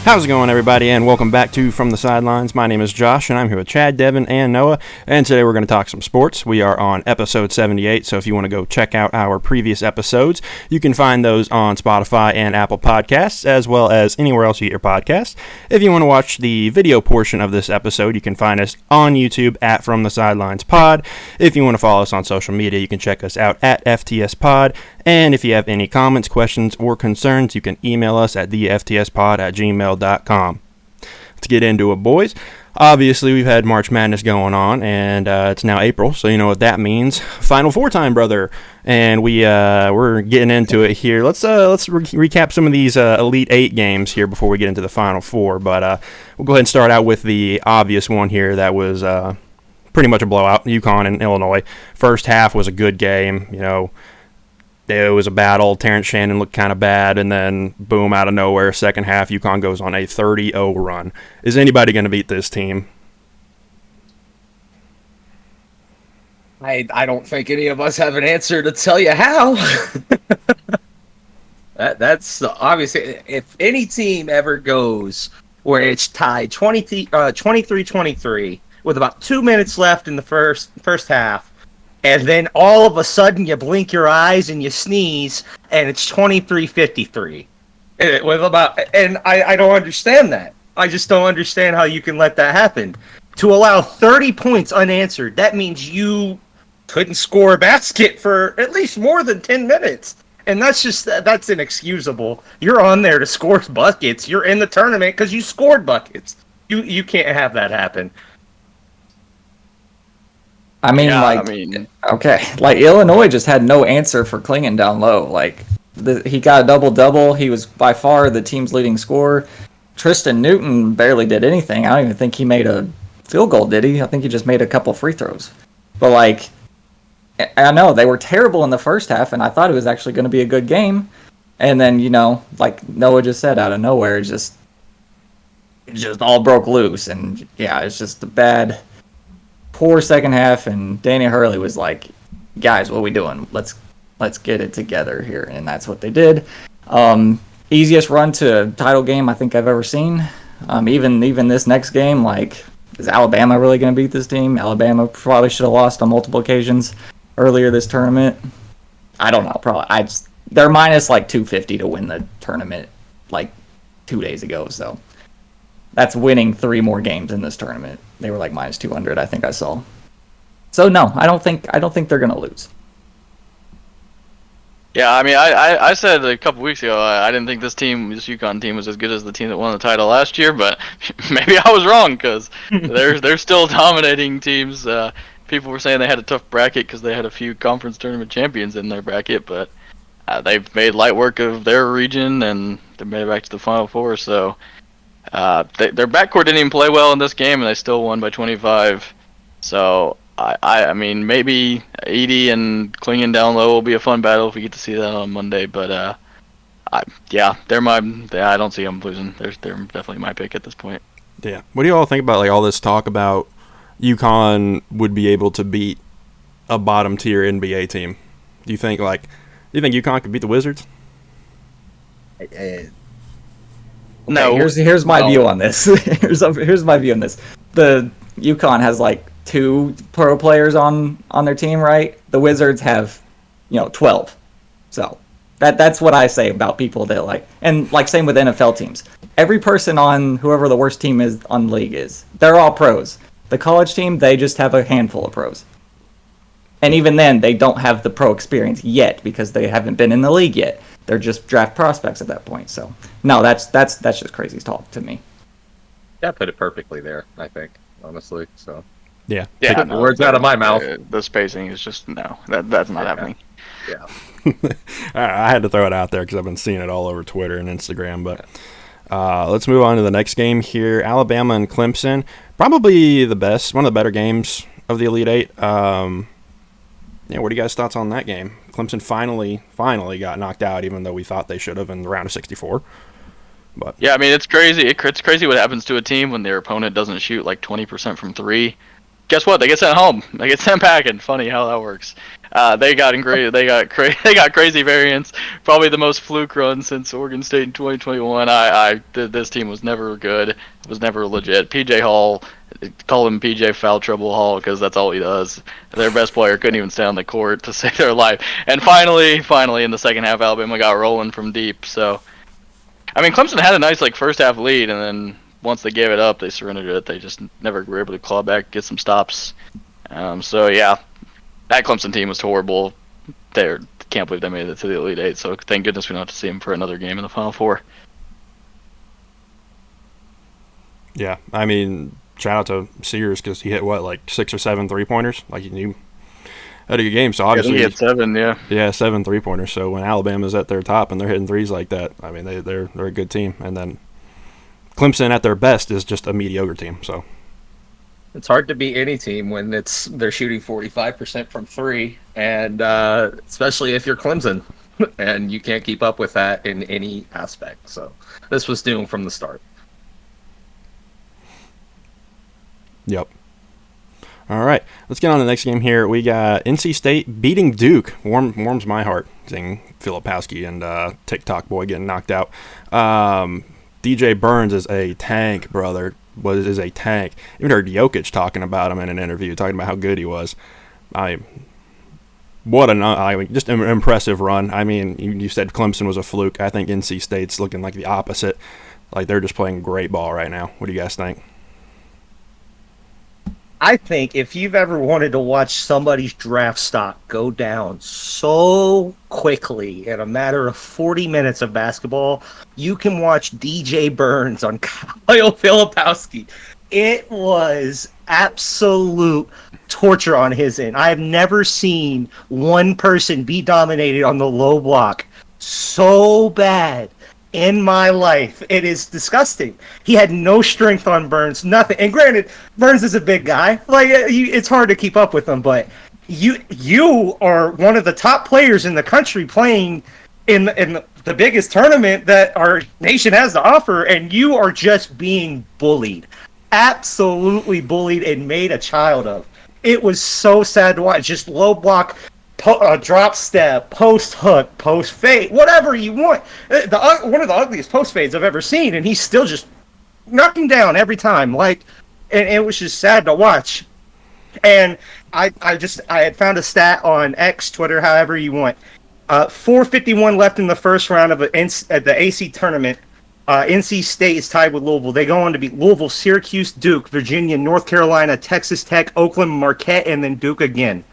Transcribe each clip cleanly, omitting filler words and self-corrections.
How's it going, everybody, and welcome back to From the Sidelines. My name is Josh, and I'm here with Chad, Devin, and Noah, and today we're going to talk some sports. We are on episode 78, so if you want to go check out our previous episodes, you can find those on Spotify and Apple Podcasts, as well as anywhere else you get your podcasts. If you want to watch the video portion of this episode, you can find us on YouTube at From the Sidelines Pod. If you want to follow us on social media, you can check us out at FTS Pod. And if you have any comments, questions, or concerns, you can email us at theftspod@gmail.com. Let's get into it, boys. Obviously, we've had March Madness going on, and it's now April, so you know what that means. Final Four time, brother. And we're getting into it here. Let's recap some of these Elite Eight games here before we get into the Final Four. But we'll go ahead and start out with the obvious one here. That was pretty much a blowout. UConn and Illinois. First half was a good game, you know. It was a battle. Terrence Shannon looked kind of bad, and then, boom, out of nowhere, second half, UConn goes on a 30-0 run. Is anybody going to beat this team? I don't think any of us have an answer to tell you how. That's obviously, if any team ever goes where it's tied 23-23 with about 2 minutes left in the first half, and then all of a sudden you blink your eyes and you sneeze, and it's 23-53. And I don't understand that. I just don't understand how you can let that happen. To allow 30 points unanswered, that means you couldn't score a basket for at least more than 10 minutes. And that's inexcusable. You're on there to score buckets. You're in the tournament because you scored buckets. You can't have that happen. Okay, like Illinois just had no answer for Klingon down low. Like he got a double-double. He was by far the team's leading scorer. Tristan Newton barely did anything. I don't even think he made a field goal, did he? I think he just made a couple free throws. But like, I know they were terrible in the first half, and I thought it was actually going to be a good game. And then, you know, like Noah just said, out of nowhere, it just all broke loose. And yeah, it's just a poor second half, and Danny Hurley was like, guys, what are we doing? Let's get it together here. And that's what they did. Easiest run to a title game I think I've ever seen. Even this next game, like, is Alabama really going to beat this team? Alabama probably should have lost on multiple occasions earlier this tournament. I don't know. Probably. They're minus like 250 to win the tournament like 2 days ago. So that's winning 3 more games in this tournament. They were like minus 200, I think I saw. So no, I don't think they're gonna lose. Yeah, I mean, I said a couple weeks ago I didn't think this UConn team was as good as the team that won the title last year, but maybe I was wrong because they're still dominating teams. People were saying they had a tough bracket because they had a few conference tournament champions in their bracket, but they've made light work of their region and they made it back to the Final Four. So. Their backcourt didn't even play well in this game, and they still won by 25. So I mean, maybe Edey and Klingon down low will be a fun battle if we get to see that on Monday. But I don't see them losing. They're definitely my pick at this point. Yeah. What do you all think about like all this talk about UConn would be able to beat a bottom tier NBA team? Do you think UConn could beat the Wizards? No. Here's my view on this. here's my view on this. The UConn has like 2 pro players on their team, right? The Wizards have, 12. So that's what I say about people that like, and like same with NFL teams. Every person on whoever the worst team is on the league they're all pros. The college team, they just have a handful of pros. And even then, they don't have the pro experience yet because they haven't been in the league yet. They're just draft prospects at that point. So no, that's just crazy talk to me. Yeah, put it perfectly there, I think, honestly. So yeah, take the words out of my mouth. The spacing is just that's not happening. Yeah, I had to throw it out there because I've been seeing it all over Twitter and Instagram. But let's move on to the next game here: Alabama and Clemson. Probably one of the better games of the Elite Eight. Yeah, what are you guys' thoughts on that game? Clemson finally got knocked out, even though we thought they should have in the round of 64. But yeah, I mean, it's crazy. It's crazy what happens to a team when their opponent doesn't shoot like 20% from 3. guess what? They get sent home. They get sent packing. Funny how that works. They got crazy variants. Probably the most fluke run since Oregon State in 2021. This team was never good. It was never legit. PJ Hall, call him PJ Foul Trouble Hall because that's all he does. Their best player couldn't even stay on the court to save their life. And finally, in the second half, Alabama got rolling from deep. So, I mean, Clemson had a nice first half lead, and then once they gave it up, they surrendered it. They just never were able to claw back, get some stops. So yeah, that Clemson team was horrible. Can't believe they made it to the Elite Eight. So thank goodness we don't have to see them for another game in the Final Four. Yeah, I mean, shout out to Sears because he hit 6 or 7 3-pointers. He had a good game. So obviously, he had 7. Yeah, 7 3-pointers. So when Alabama's at their top and they're hitting threes like that, I mean, they're a good team. And then Clemson at their best is just a mediocre team. So it's hard to beat any team when they're shooting 45% from 3, and especially if you're Clemson, and you can't keep up with that in any aspect. So this was doomed from the start. Yep. All right, let's get on to the next game here. We got NC State beating Duke. Warms my heart seeing Filipowski and TikTok boy getting knocked out. DJ Burns is a tank, brother. Is a tank. Even heard Jokic talking about him in an interview, talking about how good he was. Just an impressive run. I mean, you said Clemson was a fluke. I think NC State's looking like the opposite. They're just playing great ball right now. What do you guys think? I think if you've ever wanted to watch somebody's draft stock go down so quickly in a matter of 40 minutes of basketball, you can watch DJ Burns on Kyle Filipowski. It was absolute torture on his end. I have never seen one person be dominated on the low block so bad in my life. It is disgusting. He had no strength on Burns, nothing. And granted, Burns is a big guy. It's hard to keep up with him, but you are one of the top players in the country playing in the biggest tournament that our nation has to offer, and you are just being bullied. Absolutely bullied and made a child of. It was so sad to watch. Just low block, drop step, post hook, post fade, whatever you want. One of the ugliest post fades I've ever seen, and he's still just knocking down every time. And it was just sad to watch. And I had found a stat on X, Twitter, however you want. 4:51 left in the first round of the AC tournament. NC State is tied with Louisville. They go on to beat Louisville, Syracuse, Duke, Virginia, North Carolina, Texas Tech, Oakland, Marquette, and then Duke again.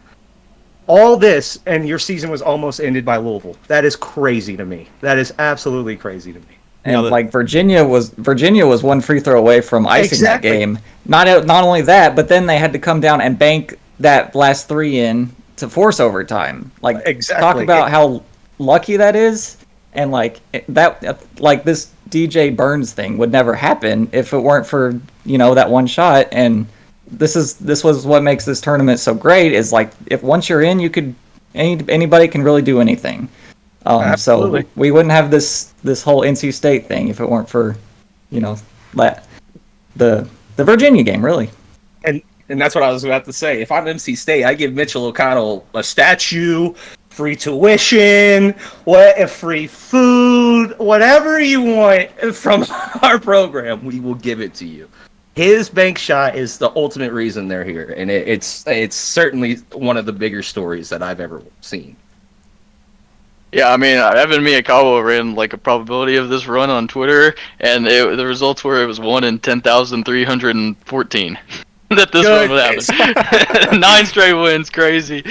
All this, and your season was almost ended by Louisville. That is crazy to me. That is absolutely crazy to me. And Virginia was one free throw away from icing that game. Not only that, but then they had to come down and bank that last 3 in to force overtime. Exactly. Talk about how lucky that is, and this DJ Burns thing would never happen if it weren't for that one shot. And this was what makes this tournament so great. Is if once you're in, anybody can really do anything. So we wouldn't have this whole NC State thing if it weren't for the Virginia game, really. And that's what I was about to say. If I'm NC State, I give Mitchell O'Connell a statue, free tuition, free food, whatever you want from our program, we will give it to you. His bank shot is the ultimate reason they're here, and it's certainly one of the bigger stories that I've ever seen. Yeah, I mean, Evan Miyakawa ran a probability of this run on Twitter, and the results were it was 1 in 10,314 that this run would happen. 9 straight wins, crazy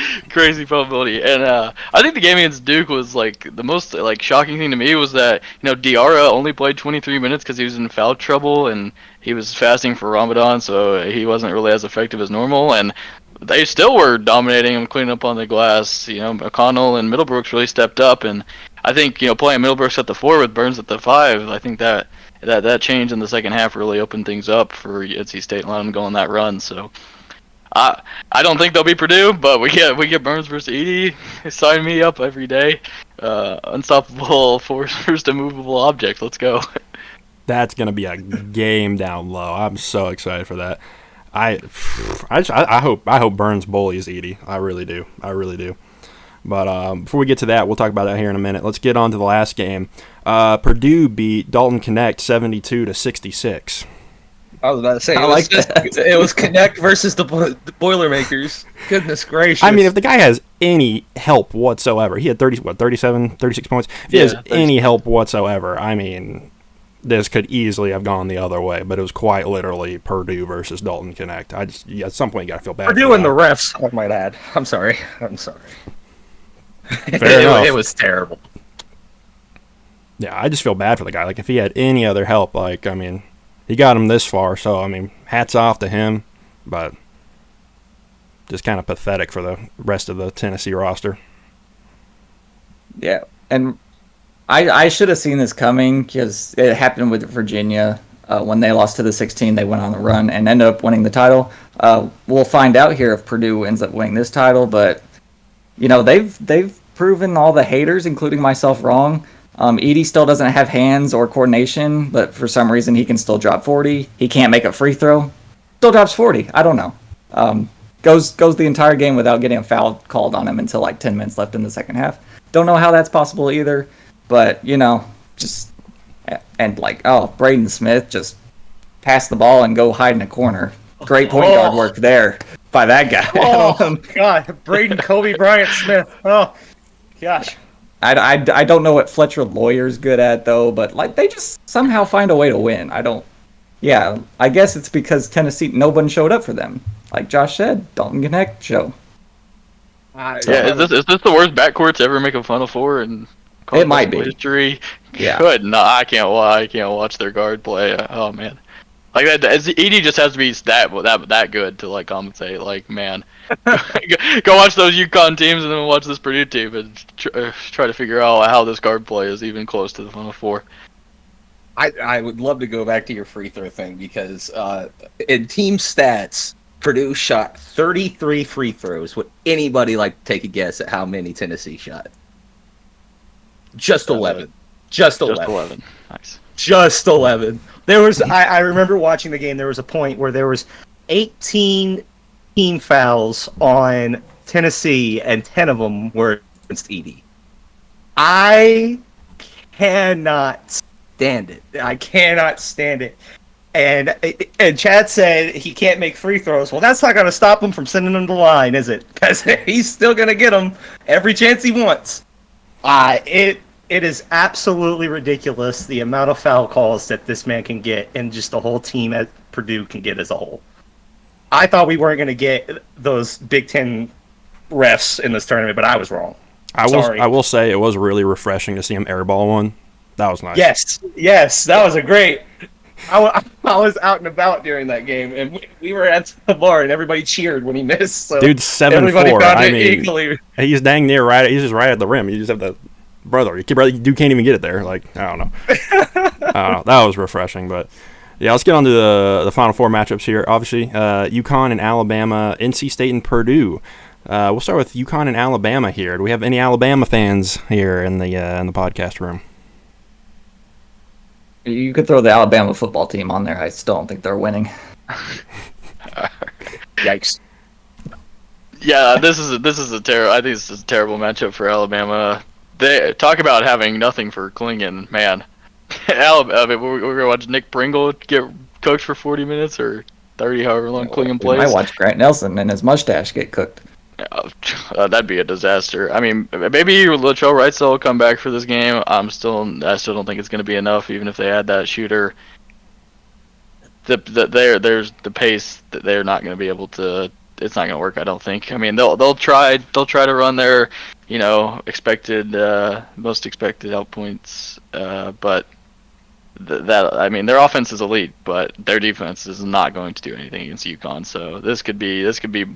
probability. And I think the game against Duke was the most shocking thing to me was that Diarra only played 23 minutes because he was in foul trouble and he was fasting for Ramadan, so he wasn't really as effective as normal. And they still were dominating him, cleaning up on the glass. O'Connell and Middlebrooks really stepped up, and I think playing Middlebrooks at the 4 with Burns at the 5, I think that change in the second half really opened things up for NC State and let them go on that run. So I don't think they'll be Purdue, but we get Burns versus Edey. Sign me up every day. Unstoppable force versus immovable object. Let's go. That's gonna be a game down low. I'm so excited for that. I hope Burns bullies Edie. I really do. But before we get to that, we'll talk about that here in a minute. Let's get on to the last game. Purdue beat Dalton Connect 72-66. I was about to say, that. It was Connect versus the Boilermakers. Goodness gracious. I mean, if the guy has any help whatsoever, he had 36 points. If he has any help whatsoever, I mean, this could easily have gone the other way, but it was quite literally Purdue versus Dalton Connect. At some point, you got to feel bad. Purdue and the refs, I might add. I'm sorry. Fair enough. It was terrible. Yeah, I just feel bad for the guy. Like, if he had any other help, like, I mean, he got him this far, so, I mean, hats off to him, but just kind of pathetic for the rest of the Tennessee roster. Yeah, and I should have seen this coming because it happened with Virginia. When they lost to the 16, they went on a run and ended up winning the title. We'll find out here if Purdue ends up winning this title, but you know they've proven all the haters, including myself, wrong. Edie still doesn't have hands or coordination, but for some reason he can still drop 40. He can't make a free throw. Still drops 40. I don't know. Goes the entire game without getting a foul called on him until like 10 minutes left in the second half. Don't know how that's possible either. But, you know, Braden Smith just pass the ball and go hide in a corner. Great point guard work there by that guy. Oh, God. Braden Kobe Bryant Smith. Oh, gosh. I don't know what Fletcher Lawyer's good at, though, but, like, they just somehow find a way to win. I guess it's because Tennessee, no one showed up for them. Like Josh said, Dalton Connect show. Is this the worst backcourt to ever make a Final Four in it might be history? Yeah. Good. No, I can't watch their guard play. Oh man, like that. Edie just has to be that good to like compensate. Like man, go watch those UConn teams and then watch this Purdue team and try to figure out how this guard play is even close to the Final Four. I would love to go back to your free throw thing because in team stats, Purdue shot 33 free throws. Would anybody like to take a guess at how many Tennessee shot? Just 11. Just 11. Nice. Just 11. There was I remember watching the game. There was a point where there was 18 team fouls on Tennessee, and 10 of them were against Edie. I cannot stand it. I cannot stand it. And Chad said he can't make free throws. Well, that's not going to stop him from sending them to the line, is it? Because he's still going to get them every chance he wants. It is absolutely ridiculous the amount of foul calls that this man can get, and just the whole team at Purdue can get as a whole. I thought we weren't going to get those Big Ten refs in this tournament, but I was wrong. I will say it was really refreshing to see him airball one. That was nice. Yes, that was a great. I was out and about during that game, and we were at the bar, and everybody cheered when he missed. So dude's 7'4". I mean, equally. He's dang near right. He's just right at the rim. You just have the brother. You can't even get it there. Like I don't know. That was refreshing, but yeah, let's get on to the Final Four matchups here. Obviously, UConn and Alabama, NC State and Purdue. We'll start with UConn and Alabama here. Do we have any Alabama fans here in the podcast room? You could throw the Alabama football team on there. I still don't think they're winning. Yikes. Yeah, this is a terrible. I think this is a terrible matchup for Alabama. They talk about having nothing for Klingon, man. Alabama. We're gonna watch Nick Pringle get coached for 40 minutes or 30, however long Klingon plays. I watch Grant Nelson and his mustache get cooked. That'd be a disaster. I mean, maybe Latrell Wrightsell will come back for this game. I still don't think it's going to be enough, even if they add that shooter. There's the pace that they're not going to be able to. It's not going to work. I don't think. I mean, they'll try to run their most expected out points, but I mean, their offense is elite, but their defense is not going to do anything against UConn. So this could be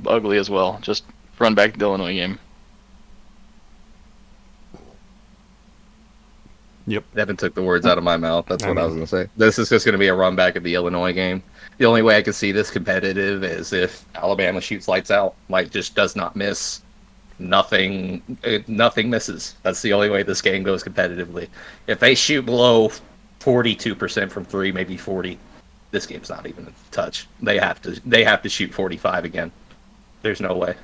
ugly as well. Just run back to the Illinois game. Yep. Devin took the words out of my mouth. That's what I was going to say. This is just going to be a run back of the Illinois game. The only way I can see this competitive is if Alabama shoots lights out. Like, just does not miss. Nothing misses. That's the only way this game goes competitively. If they shoot below 42% from three, maybe 40, this game's not even a touch. They have to shoot 45 again. There's no way.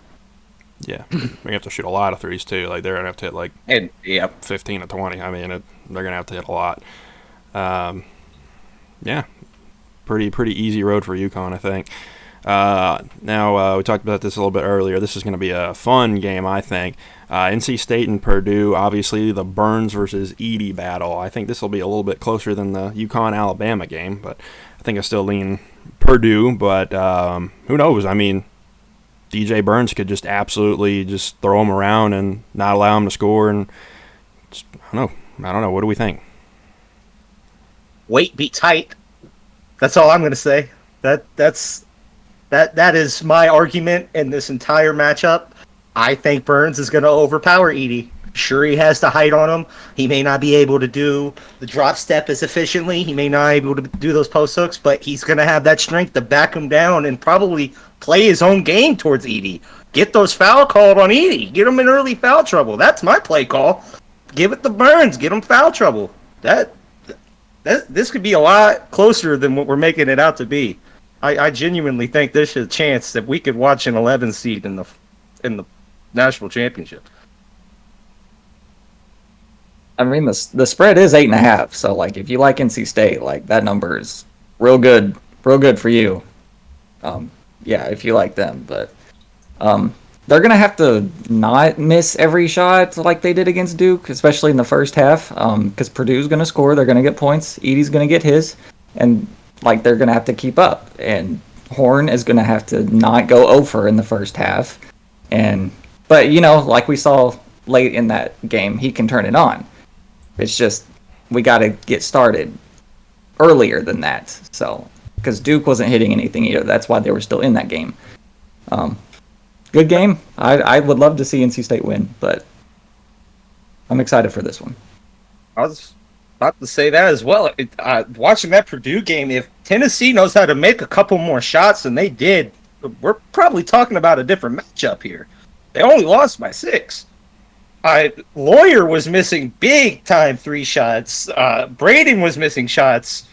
Yeah, we have to shoot a lot of threes too. Like they're gonna have to hit 15 to 20. I mean, they're gonna have to hit a lot. Yeah, pretty easy road for UConn, I think. Now we talked about this a little bit earlier. This is going to be a fun game, I think. NC State and Purdue, obviously the Burns versus Edey battle. I think this will be a little bit closer than the UConn-Alabama game, but I think I still lean Purdue. But who knows? I mean, DJ Burns could just absolutely just throw him around and not allow him to score. And just, I don't know. What do we think? Weight beats height. That's all I'm going to say. That is my argument in this entire matchup. I think Burns is going to overpower Edey. Sure, he has the height on him. He may not be able to do the drop step as efficiently. He may not be able to do those post hooks, but he's going to have that strength to back him down and probably play his own game towards Edey. Get those foul called on Edey. Get him in early foul trouble. That's my play call. Give it to Burns. Get him foul trouble. This could be a lot closer than what we're making it out to be. I genuinely think there's a chance that we could watch an 11 seed in the national championship. I mean, the spread is 8.5. So, like, if you like NC State, like that number is real good for you. Yeah, if you like them, but they're gonna have to not miss every shot like they did against Duke, especially in the first half. Because Purdue's gonna score, they're gonna get points. Edey's gonna get his, and like they're gonna have to keep up. And Horn is gonna have to not go over in the first half. But like we saw late in that game, he can turn it on. It's just we got to get started earlier than that. So because Duke wasn't hitting anything either, that's why they were still in that game. Good game. I would love to see NC State win, but I'm excited for this one. I was about to say that as well. Watching that Purdue game, if Tennessee knows how to make a couple more shots than they did, we're probably talking about a different matchup here. They only lost by 6. Lawyer was missing big time 3 shots. Braden was missing shots.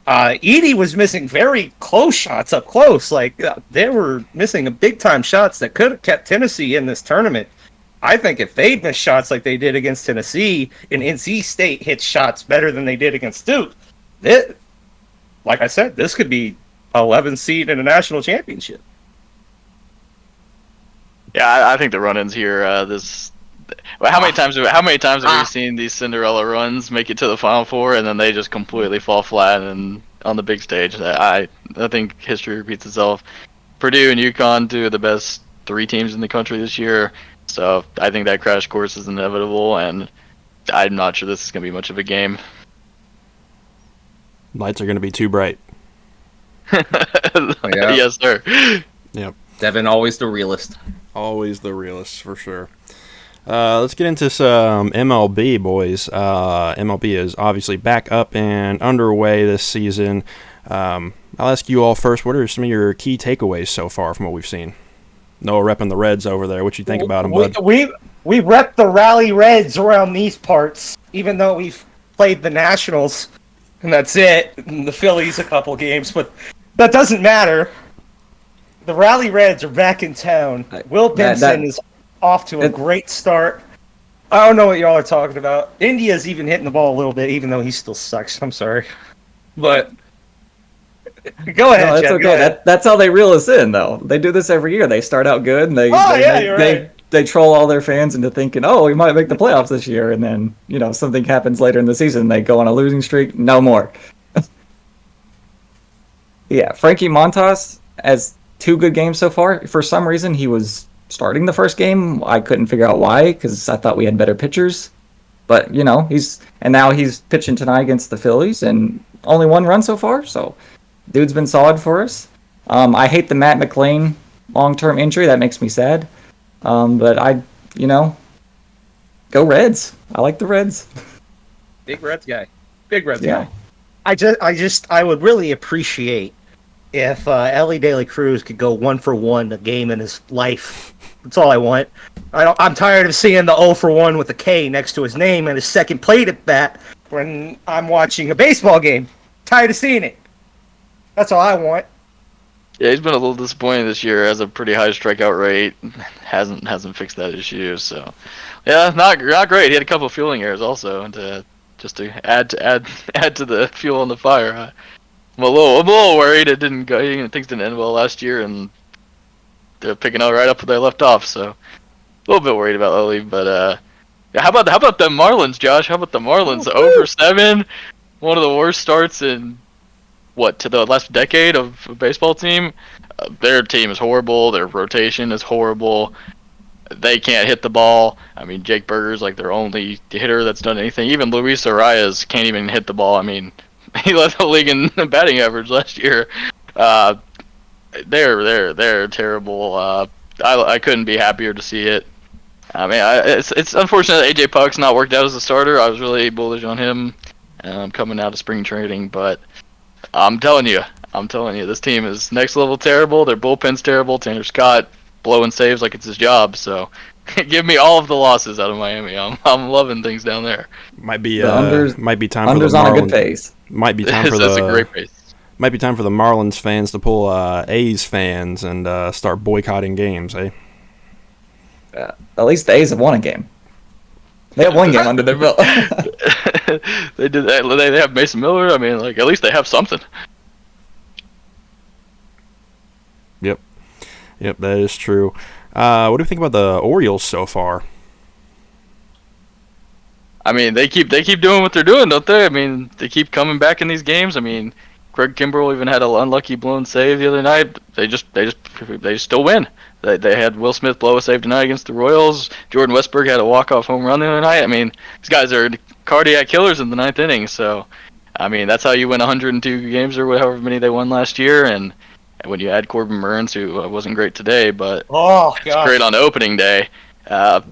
Edey was missing very close shots up close. They were missing a big time shots that could have kept Tennessee in this tournament. I think if they miss shots like they did against Tennessee and NC State hits shots better than they did against Duke, like I said, this could be 11 seed in a national championship. Yeah, I think the run-ins here. How many times have we seen these Cinderella runs make it to the Final Four and then they just completely fall flat and on the big stage? I think history repeats itself. Purdue and UConn, 2 of the best 3 teams in the country this year. So I think that crash course is inevitable, and I'm not sure this is going to be much of a game. Lights are going to be too bright. Yeah. Yes, sir. Yep. Devin, always the realist. Always the realist, for sure. Let's get into some MLB, boys. MLB is obviously back up and underway this season. I'll ask you all first, what are some of your key takeaways so far from what we've seen? Noah repping the Reds over there. What you think about them, bud? We rep the Rally Reds around these parts, even though we've played the Nationals, and that's it. And the Phillies a couple games, but that doesn't matter. The Rally Reds are back in town. Will Benson is off to a great start. I don't know what y'all are talking about. India's even hitting the ball a little bit, even though he still sucks. I'm sorry. But go ahead, No, it's Jeff, okay. go ahead. That's how they reel us in, though. They do this every year. They start out good, and they troll all their fans into thinking, oh, we might make the playoffs this year, and then something happens later in the season. They go on a losing streak. No more. Yeah, Frankie Montas has 2 good games so far. For some reason, he was starting the first game. I couldn't figure out why, because I thought we had better pitchers. But now he's pitching tonight against the Phillies, and only 1 run so far. So, dude's been solid for us. I hate the Matt McLean long-term injury. That makes me sad. But go Reds. I like the Reds. Big Reds guy. I would really appreciate if Ellie De La Cruz could go 1 for 1 a game in his life. That's all I want. I'm tired of seeing the 0 for 1 with a K next to his name and his second plate at bat when I'm watching a baseball game. Tired of seeing it. That's all I want. Yeah, he's been a little disappointing this year. Has a pretty high strikeout rate. Hasn't fixed that issue. So, yeah, not great. He had a couple of fielding errors also, to just to add to the fuel on the fire. I'm a little worried. It didn't go. Things didn't end well last year, and they're picking up right up where they left off. So, a little bit worried about Lily. But yeah, how about the Marlins, Josh? How about the Marlins? 0-7, one of the worst starts in to the last decade of a baseball team. Their team is horrible. Their rotation is horrible. They can't hit the ball. I mean, Jake Berger's like their only hitter that's done anything. Even Luis Arias can't even hit the ball. I mean, he led the league in batting average last year. They're terrible. I couldn't be happier to see it. I mean, it's unfortunate that AJ Puck's not worked out as a starter. I was really bullish on him coming out of spring training, but I'm telling you, this team is next level terrible. Their bullpen's terrible. Tanner Scott blowing saves like it's his job. So give me all of the losses out of Miami. I'm loving things down there. Might be might be time for the Unders Marlins. on a good pace. Might be time for That's a great pace. Might be time for the Marlins fans to pull A's fans and start boycotting games, eh? At least the A's have won a game. They have one game under their belt. They did that. They have Mason Miller. I mean, like, at least they have something. Yep, that is true. What do you think about the Orioles so far? I mean, they keep doing what they're doing, don't they? I mean, they keep coming back in these games. I mean, Craig Kimbrell even had an unlucky blown save the other night. They still win. They had Will Smith blow a save tonight against the Royals. Jordan Westburg had a walk-off home run the other night. I mean, these guys are cardiac killers in the ninth inning. So, I mean, that's how you win 102 games or however many they won last year. And when you add Corbin Burns, who wasn't great today, but it's great on opening day, the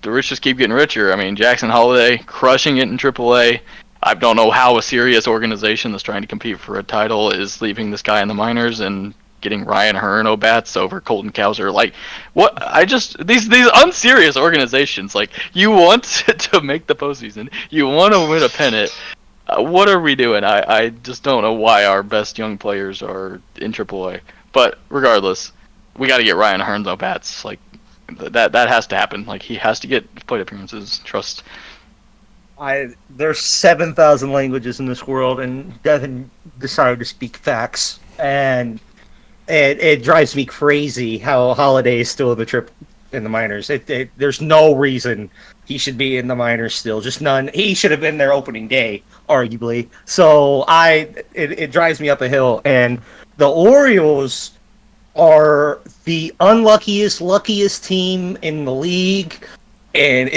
rich just keep getting richer. I mean, Jackson Holliday crushing it in AAA. I don't know how a serious organization that's trying to compete for a title is leaving this guy in the minors and getting Ryan Hearn bats over Colton Cowser. Like, what? These unserious organizations. Like, you want to make the postseason, you want to win a pennant. What are we doing? I just don't know why our best young players are in AAA. But regardless, we got to get Ryan Hearn bats. Like, that has to happen. Like, he has to get plate appearances. Trust. There's 7,000 languages in this world, and Devin decided to speak facts, and it drives me crazy how Holiday is still in the minors. There's no reason he should be in the minors still, just none. He should have been there opening day, arguably. So it drives me up a hill, and the Orioles are the luckiest team in the league, and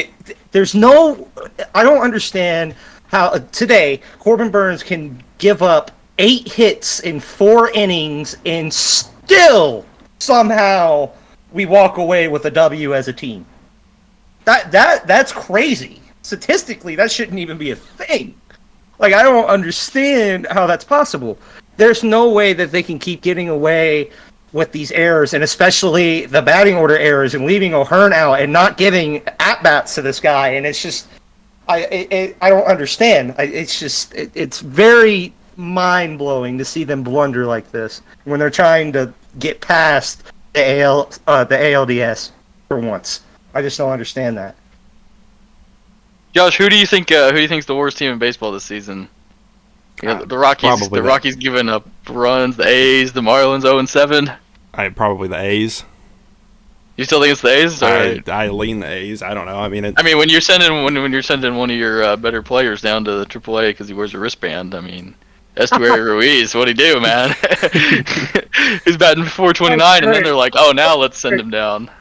I don't understand how today Corbin Burns can give up 8 hits in 4 innings and still somehow we walk away with a W as a team. That's crazy. Statistically, that shouldn't even be a thing. Like, I don't understand how that's possible. There's no way that they can keep getting away with these errors, and especially the batting order errors, and leaving O'Hearn out and not giving at-bats to this guy. And it's just, I don't understand. It's very mind-blowing to see them blunder like this when they're trying to get past the ALDS for once. I just don't understand that. Josh, who do you think's the worst team in baseball this season? The Rockies. The Rockies giving up runs. The A's. The Marlins 0-7. Probably the A's. You still think it's the A's? I lean the A's. I don't know. I mean, when you're sending one of your better players down to the AAA because he wears a wristband. I mean, Estuary Ruiz, what'd he do, man? He's batting 429, and then they're like, oh, now let's send him down.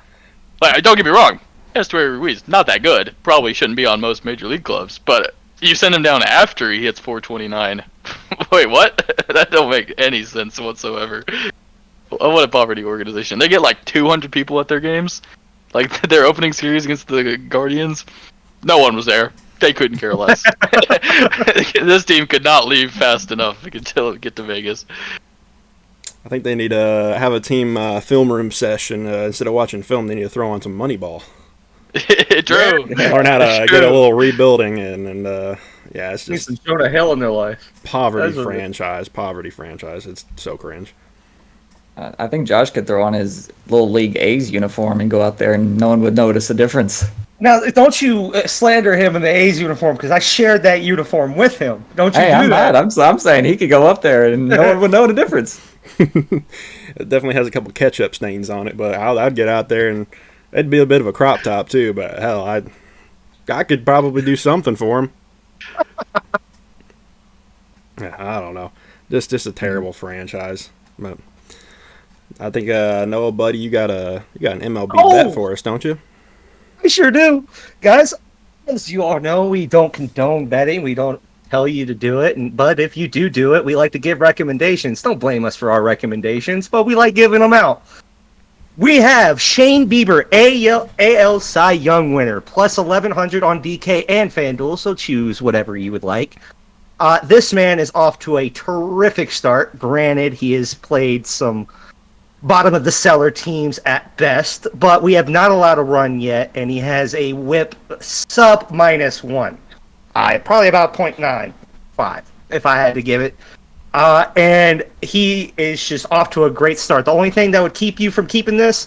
Like, don't get me wrong, Estuary Ruiz, not that good. Probably shouldn't be on most major league clubs, but you send him down after he hits 429. Wait, what? That don't make any sense whatsoever. What a poverty organization. They get like 200 people at their games. Like, their opening series against the Guardians, no one was there. They couldn't care less. This team could not leave fast enough to get to Vegas. I think they need to have a team film room session. Instead of watching film, they need to throw on some Moneyball. True. Learn how to get a little rebuilding and Yeah, it's Needs just some Jonah Hill in their life. poverty That's what franchise. It's so cringe. I think Josh could throw on his little League A's uniform and go out there and no one would notice a difference. Now, don't you slander him in the A's uniform, because I shared that uniform with him. Don't you Hey, do I'm that? mad. I'm saying he could go up there and no one would know the difference. It definitely has a couple ketchup stains on it, but I'd get out there and it'd be a bit of a crop top too. But hell, I could probably do something for him. Yeah, I don't know. Just a terrible franchise. But I think Noah, buddy, you got an MLB bet for us, don't you? We sure do. Guys, as you all know, we don't condone betting. We don't tell you to do it. But if you do it, we like to give recommendations. Don't blame us for our recommendations, but we like giving them out. We have Shane Bieber, AL Cy Young winner, plus 1,100 on DK and FanDuel, so choose whatever you would like. This man is off to a terrific start. Granted, he has played some bottom of the cellar teams at best, but we have not allowed a run yet, and he has a whip sub -1. Probably about 0.95 if I had to give it. And he is just off to a great start. The only thing that would keep you from keeping this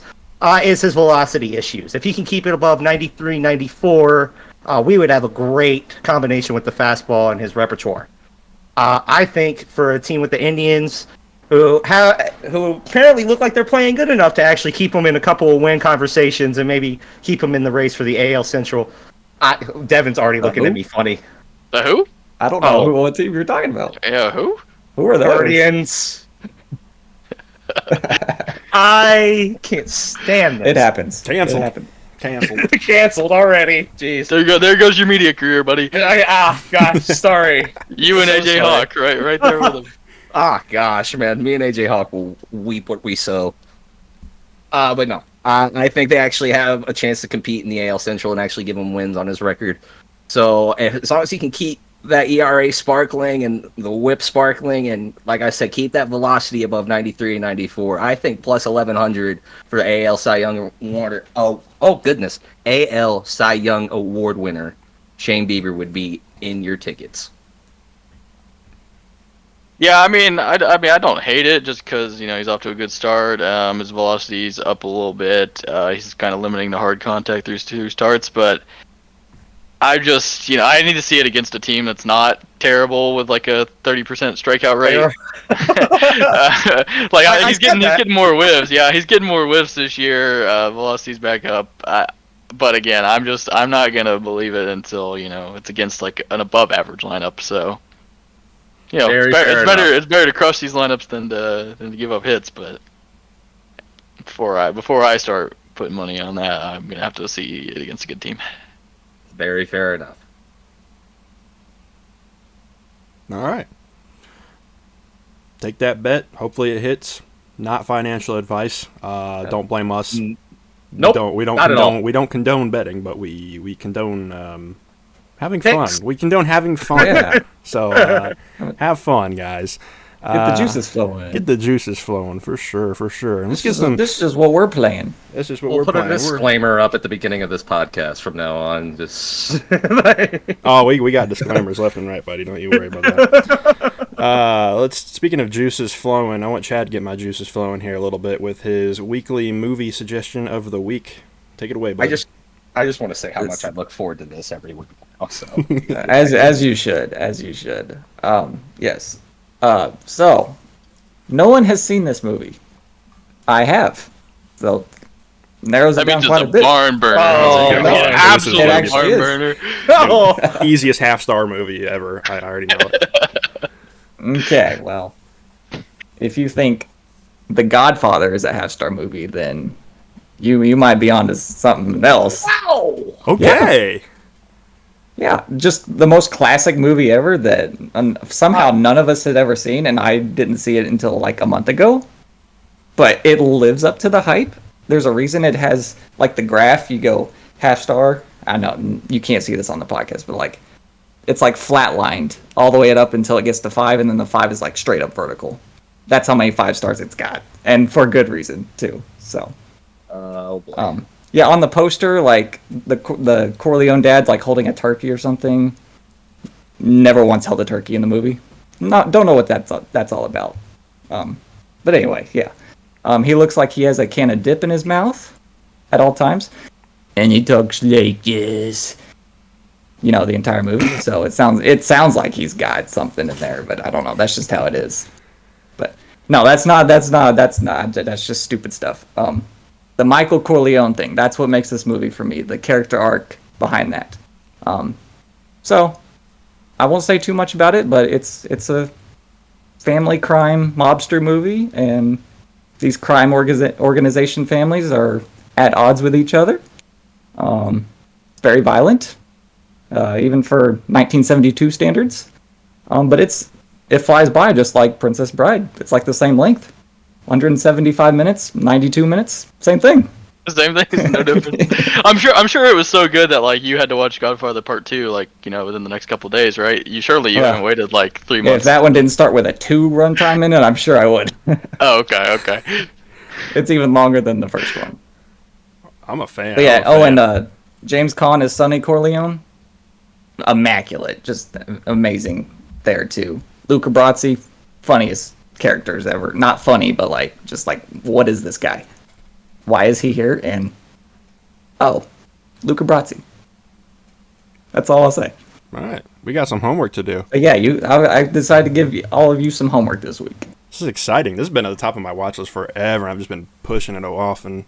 is his velocity issues. If he can keep it above 93, 94, we would have a great combination with the fastball and his repertoire. I think for a team with the Indians, who apparently look like they're playing good enough to actually keep them in a couple of win conversations and maybe keep them in the race for the AL Central. Devin's already looking at me funny. The who? I don't know what team you're talking about. Yeah, who? Who are those? Guardians. I can't stand this. It happens. Canceled. It happened. Canceled. Canceled already. Jeez. There you go. There goes your media career, buddy. Gosh, sorry. You and So AJ sorry. Hawk, right there with him. Gosh, man. Me and AJ Hawk will weep what we sow. But no. I think they actually have a chance to compete in the AL Central and actually give him wins on his record. So as long as he can keep that ERA sparkling and the whip sparkling, and like I said, keep that velocity above 93 and 94, I think plus 1,100 for the AL Cy Young Award. Oh goodness, AL Cy Young Award winner Shane Bieber would be in your tickets. Yeah, I mean, I don't hate it just because he's off to a good start. His velocity's up a little bit. He's kind of limiting the hard contact through 2 starts, but I just I need to see it against a team that's not terrible with like a 30% strikeout rate. He's getting more whiffs. Yeah, he's getting more whiffs this year. Velocity's back up. But again, I'm not gonna believe it until it's against like an above average lineup. So. It's better to crush these lineups than to give up hits. But before I start putting money on that, I'm gonna have to see it against a good team. Very fair enough. All right. Take that bet. Hopefully it hits. Not financial advice. Don't blame us. Nope. We don't condone betting, but we condone having fun. We condone having fun. Yeah. So have fun, guys. Get the juices flowing. Get the juices flowing for sure. And let's get some. This is what we're playing. This is what We'll we're put playing. a disclaimer up at the beginning of this podcast from now on. Just Oh, we got disclaimers left and right, buddy. Don't you worry about that. Speaking of juices flowing, I want Chad to get my juices flowing here a little bit with his weekly movie suggestion of the week. Take it away, buddy. I just want to say how much I look forward to this every week. Also, as you should. Yes. So no one has seen this movie. I have. So narrows it down quite a bit. Barn burner. Absolute barn burner. Easiest half-star movie ever. I already know it. Okay, well, if you think The Godfather is a half-star movie, then you might be onto something else. wow. Okay. Yeah, just the most classic movie ever that somehow none of us had ever seen, and I didn't see it until like a month ago. But it lives up to the hype. There's a reason it has, like, the graph, you go half-star. I know, you can't see this on the podcast, but, like, it's, like, flatlined all the way up until it gets to 5, and then the 5 is, like, straight up vertical. That's how many 5 stars it's got, and for good reason, too, so. Oh boy. Yeah, on the poster, like, the Corleone dad's, like, holding a turkey or something. never once held a turkey in the movie. Don't know what that's all about. But anyway, yeah. He looks like he has a can of dip in his mouth at all times, and he talks like this. You know, the entire movie. So it sounds like he's got something in there, but I don't know. That's just how it is. But no, that's just stupid stuff. The Michael Corleone thing, that's what makes this movie for me, the character arc behind that. So I won't say too much about it, but it's a family crime mobster movie, and these crime organization families are at odds with each other. It's very violent, even for 1972 standards. But it flies by just like Princess Bride. It's like the same length. 175 minutes, 92 minutes, same thing. Same thing, no difference. I'm sure it was so good that like you had to watch Godfather Part 2 like, you know, within the next couple of days, right? You haven't waited like 3 months. If that one didn't start with a 2 runtime in it, I'm sure I would. Oh, okay. It's even longer than the first one. I'm a fan. But yeah, and James Caan is Sonny Corleone. Immaculate, just amazing there too. Luca Brasi, funniest characters ever. Not funny, but like, just like, what is this guy? Why is he here? And Luca Brasi. That's all I'll say. All right, we got some homework to do. But yeah, I decided to give all of you some homework this week. This is exciting. This has been at the top of my watch list forever. I've just been pushing it off and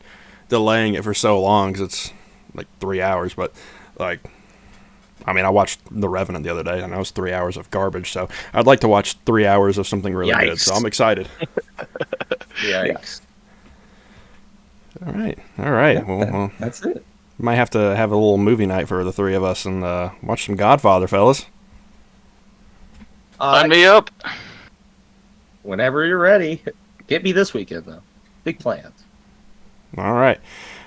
delaying it for so long because it's like 3 hours. But like, I mean, I watched The Revenant the other day, and that was 3 hours of garbage. So I'd like to watch 3 hours of something really good. So I'm excited. Yikes. All right. Yeah, Well, that's it. might have to have a little movie night for the three of us and watch some Godfather, fellas. Sign me up. Whenever you're ready. Get me this weekend, though. Big plans. All right.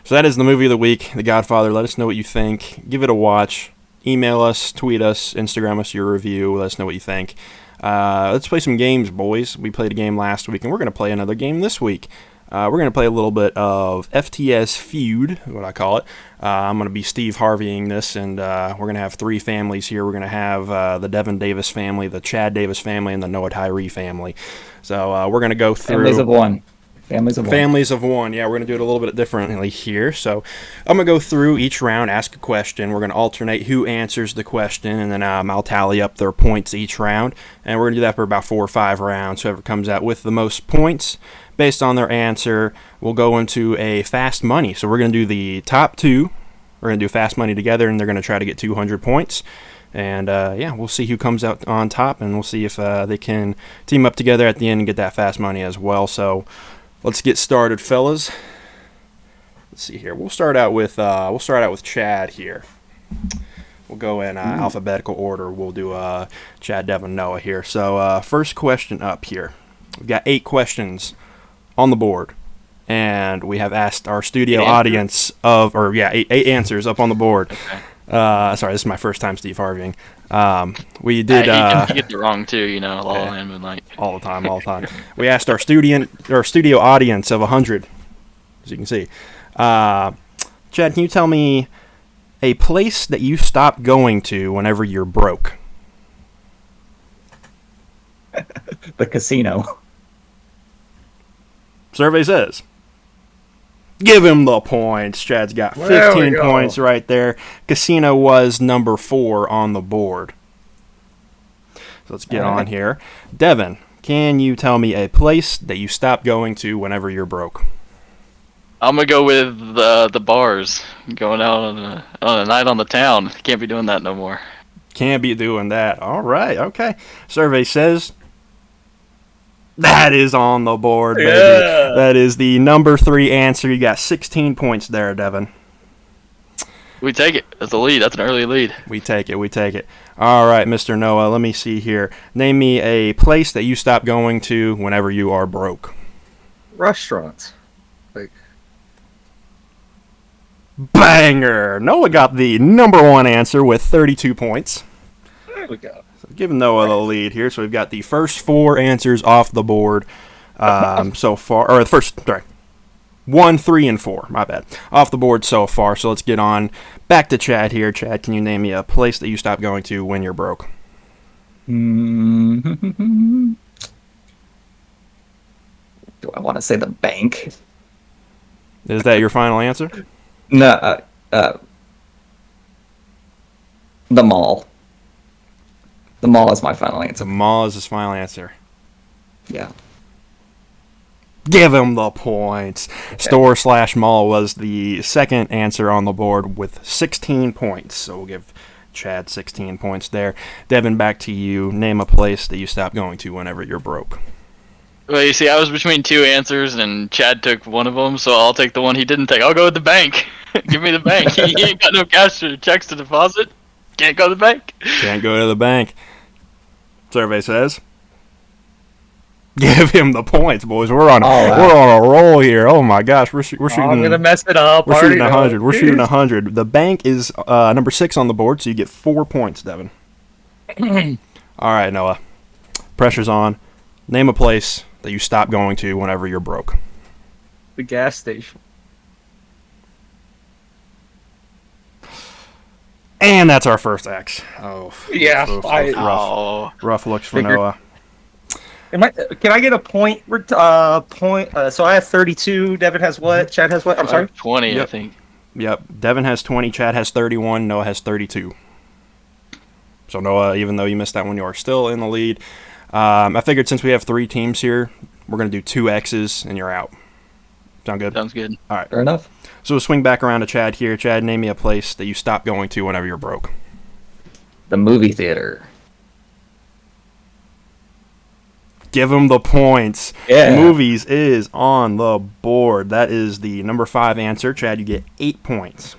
So that is the movie of the week, The Godfather. Let us know what you think. Give it a watch. Email us, tweet us, Instagram us your review. Let us know what you think. Let's play some games, boys. We played a game last week, and we're going to play another game this week. We're going to play a little bit of FTS Feud, what I call it. I'm going to be Steve Harveying this, and we're going to have 3 families here. We're going to have the Devin Davis family, the Chad Davis family, and the Noah Tyree family. So we're going to go through... Families of one. Families of one. Yeah, we're going to do it a little bit differently here. So I'm going to go through each round, ask a question. We're going to alternate who answers the question, and then I'll tally up their points each round. And we're going to do that for about 4 or 5 rounds. Whoever comes out with the most points based on their answer will go into a fast money. So we're going to do the top 2. We're going to do fast money together, and they're going to try to get 200 points. And, we'll see who comes out on top, and we'll see if they can team up together at the end and get that fast money as well. So let's get started, fellas. Let's see here. We'll start out with Chad here. We'll go in alphabetical order. We'll do Chad, Devin, Noah here. So first question up here. We've got 8 questions on the board, and we have asked our studio audience eight answers up on the board. Okay. Sorry, this is my first time Steve Harveying. We did. You get it wrong too, you know. La La Land, Moonlight. All the time. We asked our studio audience of 100, as you can see. Chad, can you tell me a place that you stop going to whenever you're broke? The casino. Survey says. Give him the points. Chad's got 15 points right there. Casino was number 4 on the board. So let's get on here. Devin, can you tell me a place that you stop going to whenever you're broke? I'm gonna go with the bars. Going out on a night on the town. Can't be doing that no more. Can't be doing that. All right. Okay. Survey says that is on the board, baby. Yeah. That is the number 3 answer. You got 16 points there, Devin. We take it. That's a lead. That's an early lead. We take it. All right, Mr. Noah, let me see here. Name me a place that you stop going to whenever you are broke. Restaurants. Banger! Noah got the number 1 answer with 32 points. There we go. So giving Noah the lead here. So we've got the first 4 answers off the board so far. Or the first, 1, 3, and 4. My bad. Off the board so far. So let's get on back to Chad here. Chad, can you name me a place that you stop going to when you're broke? Do I want to say the bank? Is that your final answer? No, the mall. The mall is my final The answer. mall is his final answer. Yeah. Give him the points. Store/mall was the second answer on the board with 16 points. So we'll give Chad 16 points there. Devin, back to you. Name a place that you stop going to whenever you're broke. Well, you see, I was between two answers, and Chad took one of them, so I'll take the one he didn't take. I'll go with the bank. Give me the bank. He ain't got no cash or checks to deposit. Can't go to the bank. Can't go to the bank. Survey says. Give him the points, boys. We're on a roll here. Oh my gosh, we're shooting. I'm gonna mess it up. We're shooting 100. We're shooting 100. The bank is number 6 on the board, so you get 4 points, Devin. All right, Noah. Pressure's on. Name a place that you stop going to whenever you're broke. The gas station. And that's our first X. Oh, Yeah, rough looks for Figured. Noah. Can I get a point? So I have 32. Devin has what? Chad has what? I'm sorry. 20, Yep. I think. Yep. Devin has 20. Chad has 31. Noah has 32. So Noah, even though you missed that one, you are still in the lead. I figured since we have 3 teams here, we're going to do 2 X's and you're out. Sound good? Sounds good. All right. Fair enough. So we'll swing back around to Chad here. Chad, name me a place that you stop going to whenever you're broke. The movie theater. Give him the points. Yeah. Movies is on the board. That is the number 5 answer. Chad, you get 8 points.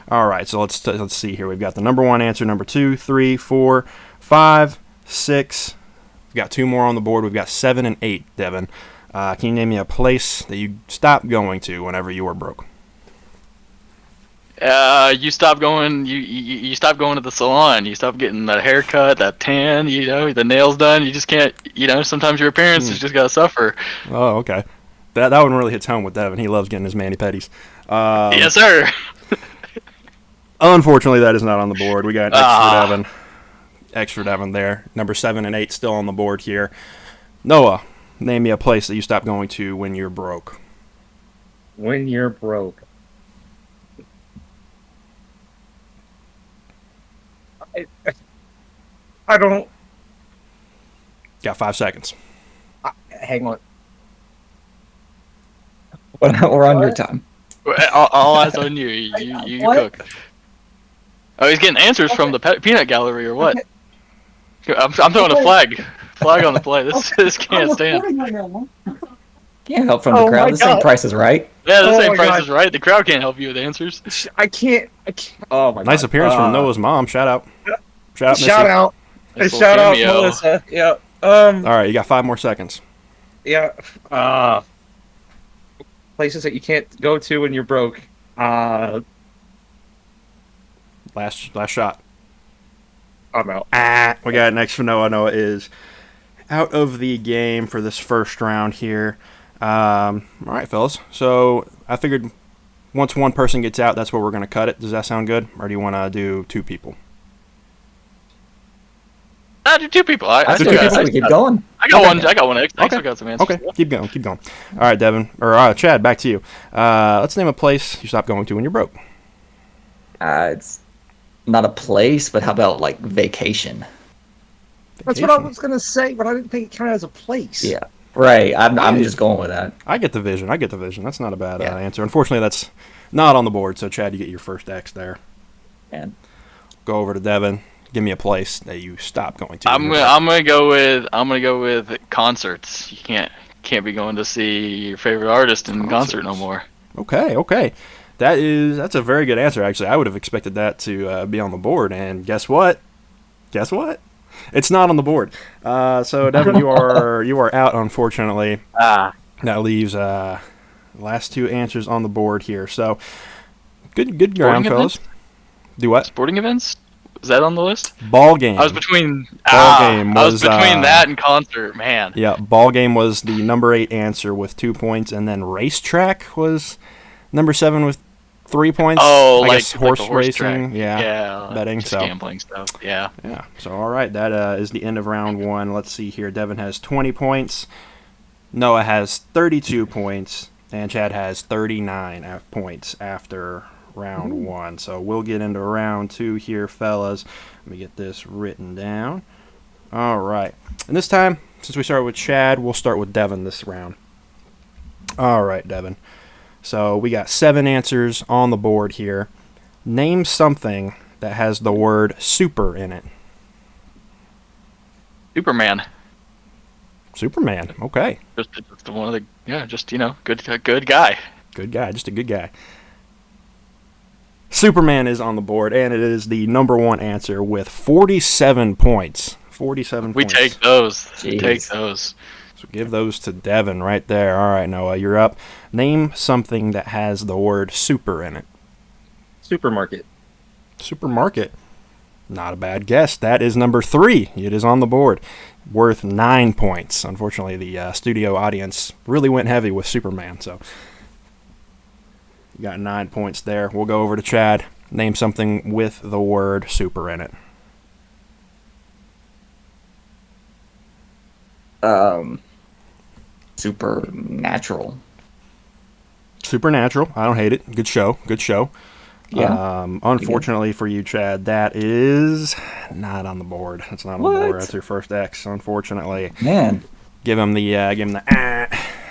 All right, so let's see here. We've got the number 1 answer, number 2, 3, 4, 5, 6. We've got 2 more on the board. We've got 7 and 8, Devin. Can you name me a place that you stopped going to whenever you were broke? You stop going. You stop going to the salon. You stop getting that haircut, that tan. You know, the nails done. You just can't. You know, sometimes your appearance has just gotta suffer. Oh, okay. That one really hits home with Devin. He loves getting his mani-pedis. Yes, sir. Unfortunately, that is not on the board. We got extra Devin. Extra Devin there. Number 7 and 8 still on the board here. Noah, name me a place that you stopped going to when you're broke. When you're broke. I don't. Got 5 seconds. Hang on. We're on your time. All eyes on you. You cook. Oh, he's getting answers from the peanut gallery or what? I'm throwing a flag on the play. This can't stand. Can't help from the Oh my crowd. This ain't God. Price is Right. Yeah, this Oh ain't my Price God. is Right. The crowd can't help you with answers. I can't. Oh my Nice God. appearance from Noah's mom. Shout out. Shout out, Missy. Shout out. Nice little Shout out, cameo. Melissa. Yeah. All right, you got 5 more seconds. Yeah. Places that you can't go to when you're broke. Last shot. I'm out. We got next for Noah. Noah is out of the game for this first round here. All right, fellas. So I figured once one person gets out, that's where we're going to cut it. Does that sound good? Or do you want to do 2 people? I do 2 people. I do still two got people. we keep going. I got one. I got one. I Okay. still got some answers. Okay, keep going. All right, Devin. Or Chad, back to you. Let's name a place you stopped going to when you're broke. It's not a place, but how about like vacation? That's what I was gonna say, but I didn't think it counted as a place. Yeah. Right. I'm just going with that. I get the vision. That's not a bad Yeah. answer. Unfortunately, that's not on the board. So, Chad, you get your first X there. And Go over to Devin. Give me a place that you stopped going to. I'm gonna go with concerts. You can't be going to see your favorite artist in concert no more. Okay. That's a very good answer, actually. I would have expected that to be on the board, and guess what? It's not on the board. So Devin, you are out, unfortunately. That leaves last 2 answers on the board here. So good ground, fellas. Do what? Sporting events? Is that on the list? Ball game. I was between. Ball game I was was, between that and concert, man. Yeah, ball game was the number 8 answer with 2 points, and then racetrack was number 7 with 3 points. Oh, I like guess horse like the horse racing. track. Yeah. Betting. Just So gambling stuff. Yeah. yeah. So all right, that is the end of round 1. Let's see here. Devin has 20 points. Noah has 32 points, and Chad has 39 points after round 1. So we'll get into round 2 here, fellas. Let me get this written down. All right. And this time, since we started with Chad, we'll start with Devin this round. All right, Devin. So we got 7 answers on the board here. Name something that has the word super in it. Superman. Superman. Okay. Just one of the good guy. Good guy. Just a good guy. Superman is on the board, and it is the number 1 answer with 47 points. 47 We points. take those. We Jeez. take those. So give those to Devin right there. All right, Noah, you're up. Name something that has the word super in it. Supermarket. Supermarket. Not a bad guess. That is number 3. It is on the board. Worth 9 points. Unfortunately, the studio audience really went heavy with Superman, so you got 9 points there. We'll go over to Chad. Name something with the word super in it. Supernatural. Supernatural. I don't hate it. Good show. Good show. Yeah. Unfortunately for you, Chad, that is not on the board. That's not on the board. What? That's your first X, unfortunately. Man. Give him the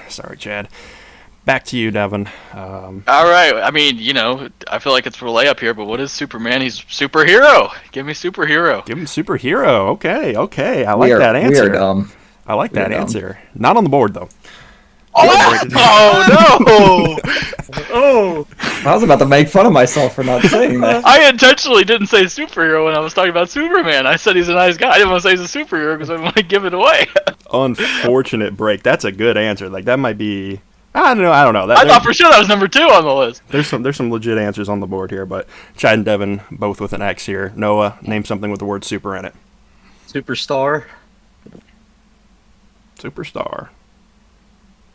Sorry, Chad. Back to you, Devin. All right. I mean, I feel like it's for layup here, but what is Superman? He's superhero. Give me superhero. Give him superhero. Okay. I like We are- that answer. We are dumb. I like that dumb. answer. Not on the board, though. Oh no! Oh, I was about to make fun of myself for not saying that. I intentionally didn't say superhero when I was talking about Superman. I said he's a nice guy. I didn't want to say he's a superhero because I didn't want to give it away. Unfortunate break. That's a good answer. Like, that might be... I don't know. I thought for sure that was number 2 on the list. There's some legit answers on the board here, but Chad and Devin both with an X here. Noah, name something with the word super in it. superstar. Superstar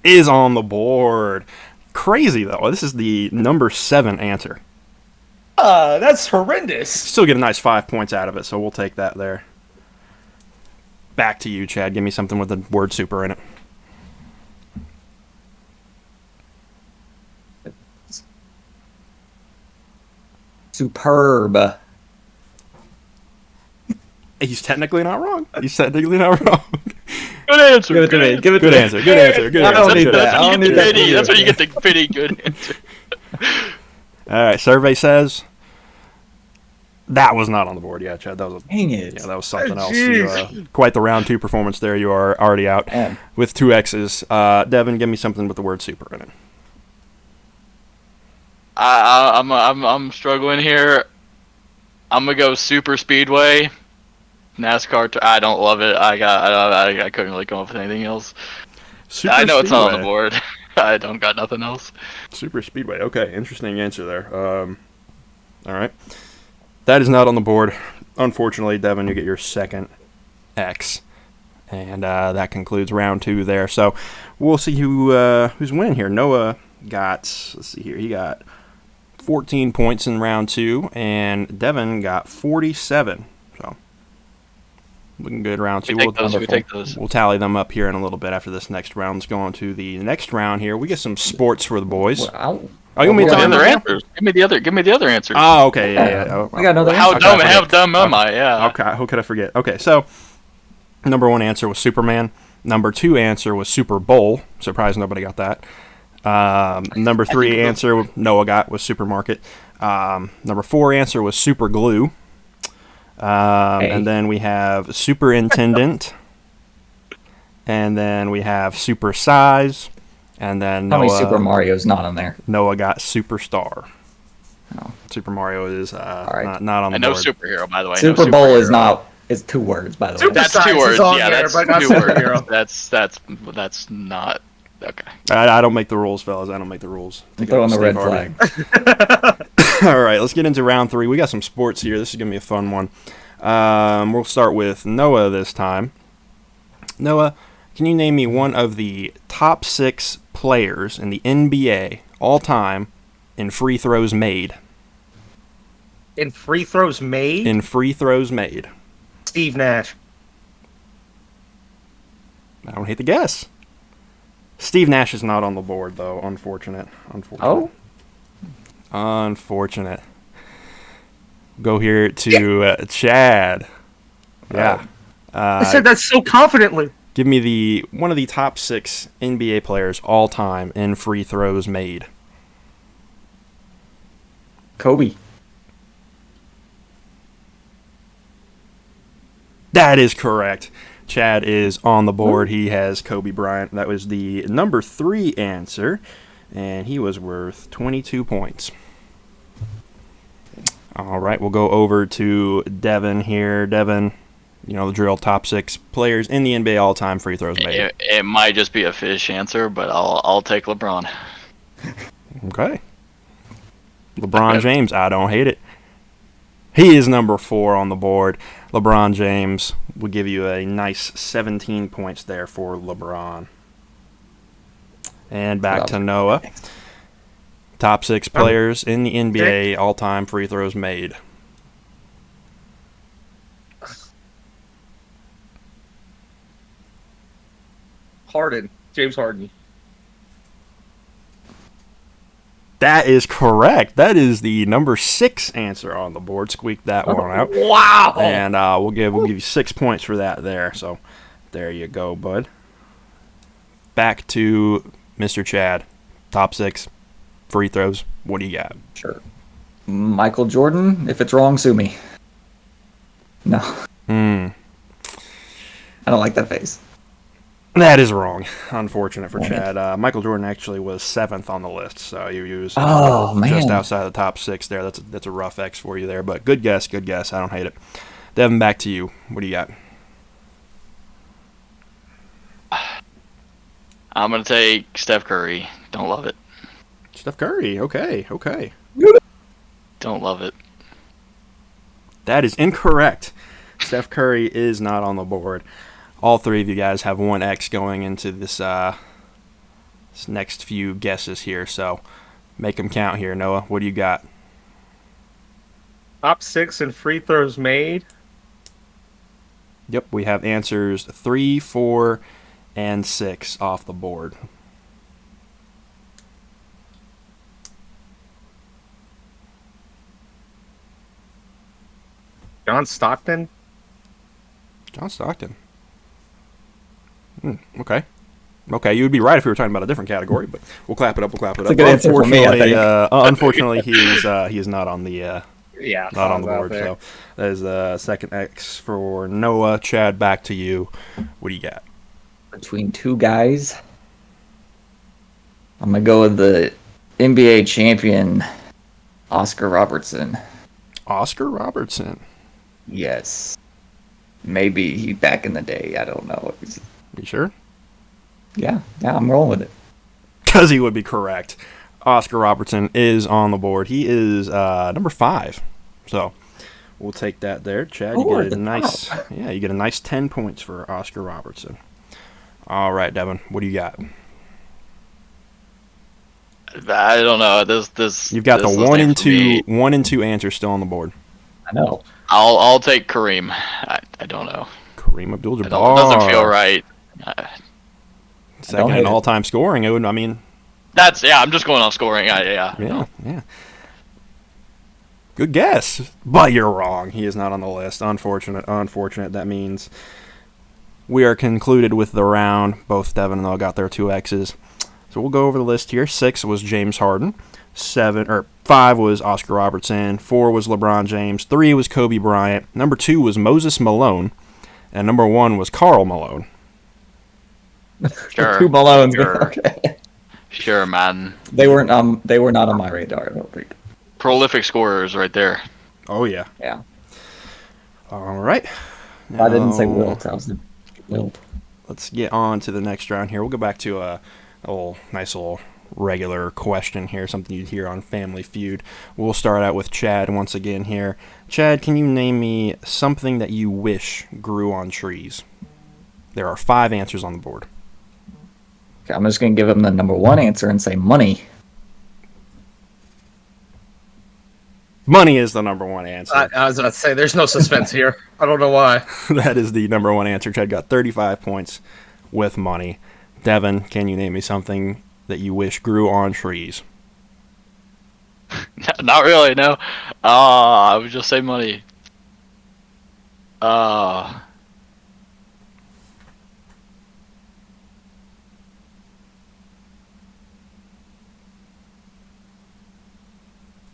is on the board. Crazy, though. This is the number 7 answer. That's horrendous. Still get a nice 5 points out of it, so we'll take that there. Back to you, Chad. Give me something with the word super in it. Superb. He's technically not wrong. Good Good answer. Give it to me. Give it to Good me. answer. Good answer. Good I don't answer. need Good that. answer. I don't need that. That's when you get the pity. Good answer. All right, survey says that was not on the board. Yeah, Chad, that was Dang it. that was something else. Jeez. You, quite the round 2 performance there. You are already out Man. with 2 X's. Devin, give me something with the word super in it. I'm struggling here. I'm gonna go super speedway, NASCAR. I don't love it. I couldn't really come up with anything else. Super I know it's not on the Speedway. board. I don't got nothing else. Super Speedway. Okay, interesting answer there. All right. That is not on the board. Unfortunately, Devin, you get your second X. And that concludes round 2 there. So we'll see who's winning here. Noah got, let's see here, he got 14 points in round 2, and Devin got 47. So looking good round 2. We take those. We'll tally them up here in a little bit after this next round. Let's go on to the next round here. We get some sports for the boys. Well, Oh, you want me to The tell them other now? answers. Give me the other answers. Oh, okay, yeah. Oh, I got another How answer. dumb am I? Yeah. Okay, how could I forget? Okay, so number 1 answer was Superman. Number 2 answer was Super Bowl. Surprised nobody got that. Number 3 answer Noah got was Supermarket. Number 4 answer was Super Glue. And then we have Superintendent. And then we have Super Size. And then Tell me Noah, Super Mario's not on there. Noah got Superstar. Oh. Super Mario is right. not on the And no board. superhero, by the way. Super no Bowl superhero. is not. It's 2 words, by the way. Super That's Size 2 is words. on Yeah, there, that's but not 2 words. superhero. That's not okay. I don't make the rules, fellas. I don't make the rules. I'm throwing the Steve red Harvey. flag. All right, let's get into round 3. We got some sports here. This is going to be a fun one. We'll start with Noah this time. Noah, can you name me one of the top 6 players in the NBA all time in free throws made. In free throws made? In free throws made. Steve Nash. I don't hate the guess. Steve Nash is not on the board, though. Unfortunate. Oh? Unfortunate. Go here to Chad. Yeah. I said that so confidently. Give me one of the top 6 NBA players all time in free throws made. Kobe. That is correct. Chad is on the board. He has Kobe Bryant. That was the number 3 answer, and he was worth 22 points. All right, we'll go over to Devin here. Devin, you know the drill, top 6 players in the NBA all-time free throws made. It might just be a fish answer, but I'll take LeBron. Okay. LeBron James, I don't hate it. He is number 4 on the board. LeBron James will give you a nice 17 points there for LeBron. And back to Noah. Top 6 players in the NBA all-time free throws made. Harden. James Harden. That is correct. That is the number 6 answer on the board. Squeak that one out. Wow! And we'll give you 6 points for that there. So there you go, bud. Back to Mr. Chad. Top 6 free throws. What do you got? Sure. Michael Jordan. If it's wrong, sue me. No. I don't like that face. That is wrong. Unfortunate for Chad. Michael Jordan actually was 7th on the list, so he was just outside the top 6 there. That's a rough X for you there, but good guess. I don't hate it. Devin, back to you. What do you got? I'm going to take Steph Curry. Don't love it. Steph Curry. Okay. Don't love it. That is incorrect. Steph Curry is not on the board. All 3 of you guys have 1 X going into this next few guesses here, so make them count here. Noah, what do you got? Top 6 in free throws made. Yep, we have answers 3, 4, and 6 off the board. John Stockton. Okay, you would be right if we were talking about a different category, but we'll clap it up. That's a good answer for me, I think. Unfortunately, he is not on the not on the board. There. So that is the second X for Noah. Chad, back to you. What do you got? Between 2 guys, I'm gonna go with the NBA champion, Oscar Robertson. Oscar Robertson. Yes. Maybe he back in the day. I don't know. You sure? Yeah, I'm rolling with it. Because he would be correct. Oscar Robertson is on the board. He is number 5. So we'll take that there. Chad, you get a nice 10 points for Oscar Robertson. All right, Devin, what do you got? I don't know. This You've got the 1 and 2 answers still on the board. I know. I'll take Kareem. I don't know. Kareem Abdul-Jabbar. It doesn't feel right. Second in all-time scoring. I'm just going off scoring. Yeah. Good guess, but you're wrong. He is not on the list. Unfortunate. That means we are concluded with the round. Both Devin and I got their 2 X's. So we'll go over the list here. 6 was James Harden. 5 was Oscar Robertson. 4 was LeBron James. 3 was Kobe Bryant. Number 2 was Moses Malone. And number 1 was Karl Malone. Sure. 2 Malones. Sure. Okay. Sure, man. They were not on my radar, I don't think. Prolific scorers right there. Oh, yeah. Yeah. All right. I didn't say Wilt. I was Wilt. Let's get on to the next round here. We'll go back to a nice little regular question here, something you'd hear on Family Feud. We'll start out with Chad once again here. Chad, can you name me something that you wish grew on trees? There are 5 answers on the board. Okay, I'm just going to give him the number 1 answer and say money. Money is the number one answer. I was about to say, there's no suspense here. I don't know why. That is the number one answer. Chad got 35 points with money. Devin, can you name me something that you wish grew on trees? Not really, no. I would just say money.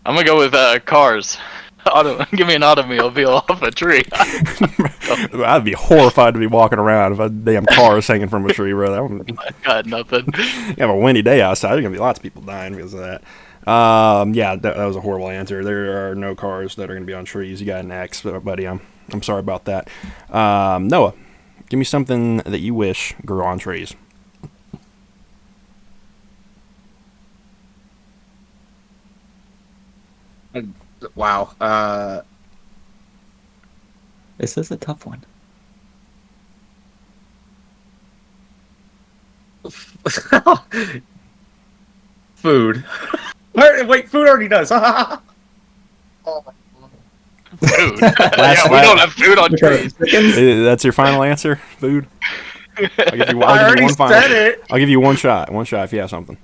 I'm gonna go with cars. Give me an automobile off a tree. I'd be horrified to be walking around if a damn car is hanging from a tree, bro. I got nothing. You have a windy day outside. There's gonna be lots of people dying because of that. Yeah, that was a horrible answer. There are no cars that are gonna be on trees. You got an X, buddy. I'm sorry about that. Noah, give me something that you wish grew on trees. Wow. This is a tough one. Food. Wait, food already does. Food. Yeah, we don't have food on trees. That's your final answer? Food? I'll give you one said it. I'll give you one shot. One shot if you have something.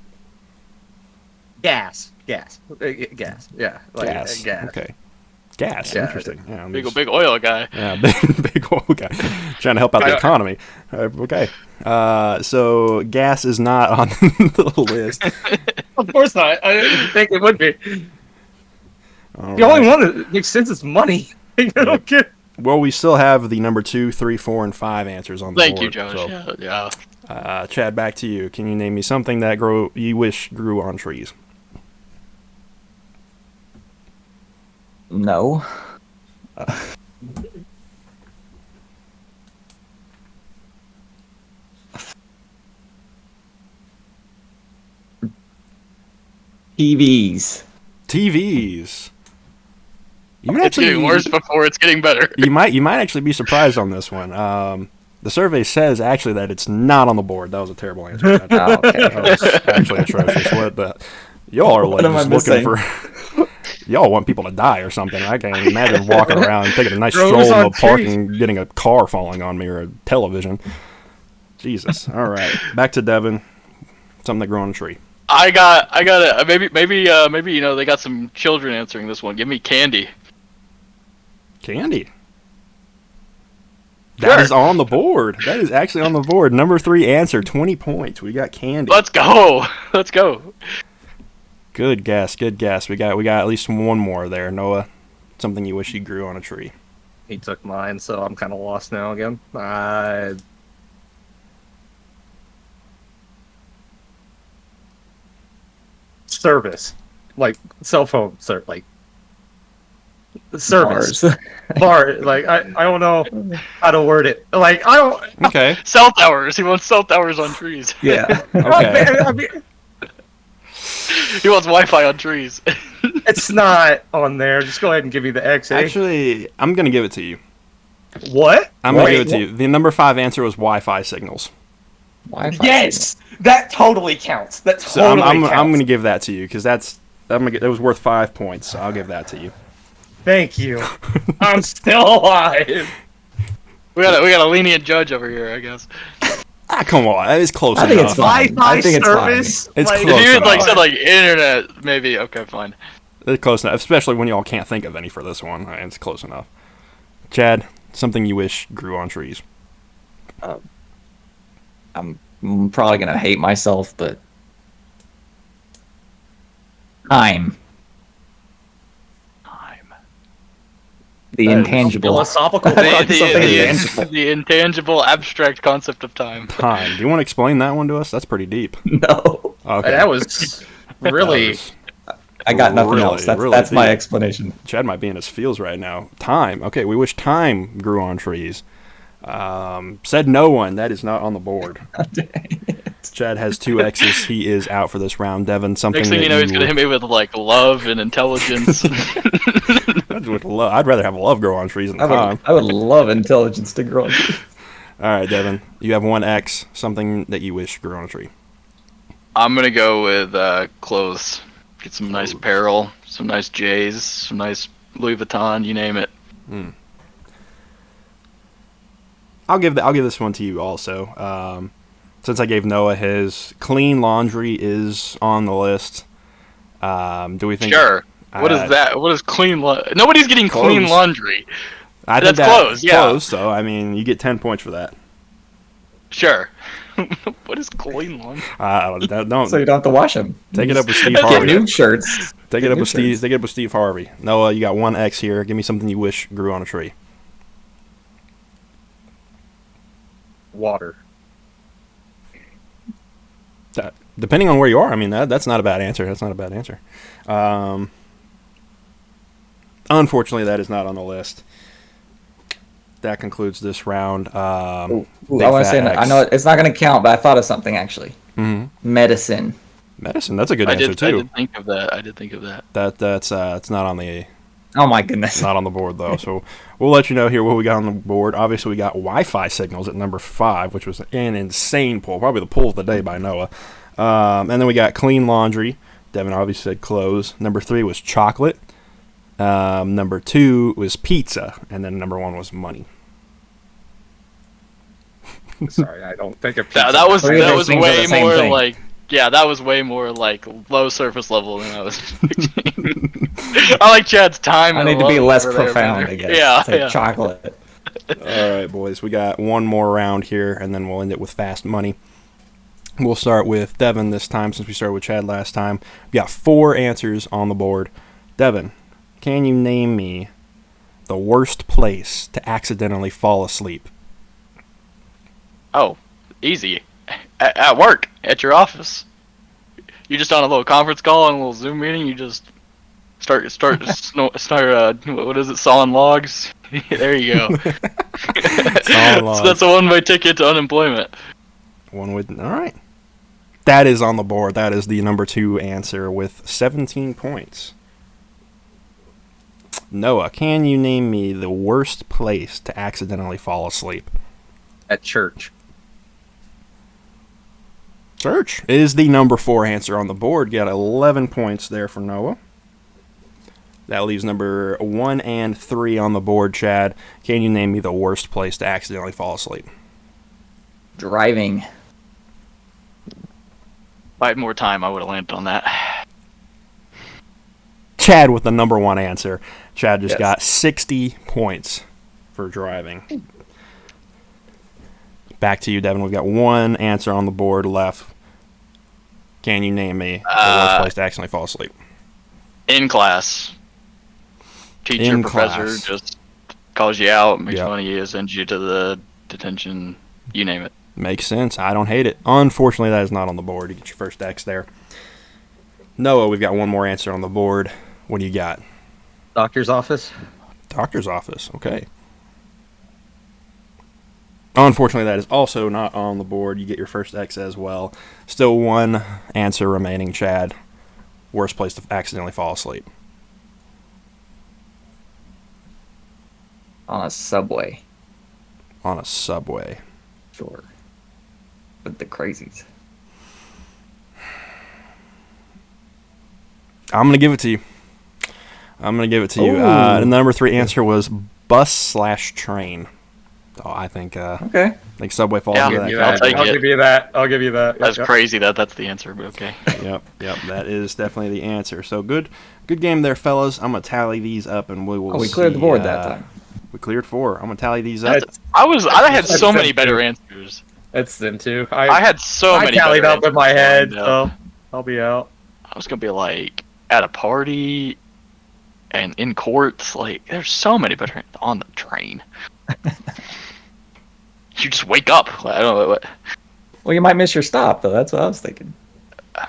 Gas. Yeah. Like, Gas. Gas. Okay. Gas. Yeah. Interesting. Yeah, Big oil guy. Yeah, big oil guy. Trying to help out the economy. Okay. So gas is not on the list. Of course not. I didn't think it would be. All The only one that makes sense is money. I don't get. Well, we still have the number 2, 3, 4, and 5 answers on the Thank board. you, Josh. So, Yeah. Chad, back to you. Can you name me something that you wish grew on trees? No. TVs. TVs. You It's getting worse before it's getting better. You might actually be surprised on this one. The survey says actually that it's not on the board. That was a terrible answer. Okay. That was actually atrocious. Y'all are like just looking for. Y'all want people to die or something. I can't imagine walking around taking a nice stroll in the park and getting a car falling on me or a television. Jesus. All right, back to Devin. Something that grew on a tree. I got it. Maybe they got some children answering this one. Give me candy. Candy. That is on the board. That is actually on the board. Number 3 answer, 20 points. We got candy. Let's go. Good guess. We got at least one more there. Noah, something you wish you grew on a tree. He took mine, so I'm kind of lost now again. Service, like cell phone, like service. Bar. Like I don't know how to word it. Like I don't. Okay. Cell towers. He wants cell towers on trees. Yeah. Okay. I mean, He wants Wi-Fi on trees. it's not on there. Just go ahead and give me the X. Actually, I'm going to give it to you. What? I'm going to give it to you. The number 5 answer was Wi-Fi signals. Wi-Fi. Yes, that totally counts. That So totally I'm counts. going to give that to you because that was worth 5 points. So I'll give that to you. Thank you. I'm still alive. we got a lenient judge over here, I guess. Come on, it's close I enough. think it's fine. Wi-Fi I think it's fine. service. It's like, close If you had enough. said internet, maybe okay, fine. It's close enough, especially when y'all can't think of any for this one. It's close enough. Chad, something you wish grew on trees. I'm probably gonna hate myself, but time. The intangible. Philosophical. The intangible, abstract concept of time. Time. Do you want to explain that one to us? That's pretty deep. No. Okay. That was really. I got nothing Really, else. really That's my deep. explanation. Chad might be in his feels right now. Time. Okay, we wish time grew on trees. Said no one. That is not on the board. Chad has 2 X's. He is out for this round. Devin, something Next thing that you know, he's gonna hit me with love and intelligence. I'd rather have love grow on trees than time. I would love intelligence to grow on trees. All right, Devin, you have 1 X. Something that you wish grew on a tree. I'm gonna go with clothes. Get some nice apparel, some nice J's, some nice Louis Vuitton, you name it. I'll give this one to you also. Since I gave Noah his, clean laundry is on the list. Do we think? Sure. What is that? What is clean laundry? Nobody's getting clean laundry. I think That's clothes, yeah. Clothes, so I mean, you get 10 points for that. Sure. What is clean laundry? Don't. So you don't have to wash them. Take it up with Steve Get Harvey. new shirts. Take it up with Steve Harvey. Noah, you got 1 X here. Give me something you wish grew on a tree. Water. Depending on where you are, I mean that's not a bad answer. That's not a bad answer. Unfortunately, that is not on the list. That concludes this round. I want to say, I know it's not going to count, but I thought of something actually. Mm-hmm. Medicine. Medicine. That's a good answer too. I did think of that. That's it's not on the. Oh my goodness. Not on the board though. So we'll let you know here what we got on the board. Obviously, we got Wi-Fi signals at number 5, which was an insane pull, probably the pull of the day by Noah. And then we got clean laundry. Devin obviously said clothes. Number 3 was chocolate. Number 2 was pizza, and then number 1 was money. Sorry, I don't think of pizza. That was way more thing. like. Yeah, that was way more like low surface level than I was expecting. I like Chad's time. I need to be less profound, I guess. Yeah, Say chocolate. All right, boys. We got one more round here, and then we'll end it with fast money. We'll start with Devin this time since we started with Chad last time. We got 4 answers on the board. Devin, can you name me the worst place to accidentally fall asleep? Oh, easy. At work, at your office. You're just on a little conference call and a little Zoom meeting. You just start what is it, sawing logs? There you go. So that's a one-way ticket to unemployment. All right. That is on the board. That is the number 2 answer with 17 points. Noah, can you name me the worst place to accidentally fall asleep? At church. Church is the number 4 answer on the board. You got 11 points there for Noah. That leaves number 1 and 3 on the board, Chad. Can you name me the worst place to accidentally fall asleep? Driving. If I had more time, I would have landed on that. Chad with the number 1 answer. Chad just Yes. got 60 points for driving. Back to you, Devin. We've got 1 answer on the board left. Can you name me the worst place to accidentally fall asleep? In class. Teacher, professor just calls you out, makes fun of you, sends you to the detention, you name it. Makes sense. I don't hate it. Unfortunately, that is not on the board. You get your first X there. Noah, we've got 1 more answer on the board. What do you got? Doctor's office. Doctor's office. Okay. Unfortunately, that is also not on the board. You get your first X as well. Still 1 answer remaining, Chad. Worst place to accidentally fall asleep. On a subway. On a subway. Sure. With the crazies. I'm going to give it to you. The number 3 answer was bus/train. So I think subway falls into that. I'll give you that. That's crazy that's the answer, but okay. Yep, that is definitely the answer. So good game there, fellas. I'm gonna tally these up, and we will. We cleared the board that time. We cleared 4. I'm gonna tally these up. I had so many better answers. That's them too. I had so many. I tallied up in my head, so I'll be out. I was gonna be like at a party and in courts. Like, there's so many better on the train. You just wake up. I don't know what. Well, you might miss your stop, though. That's what I was thinking.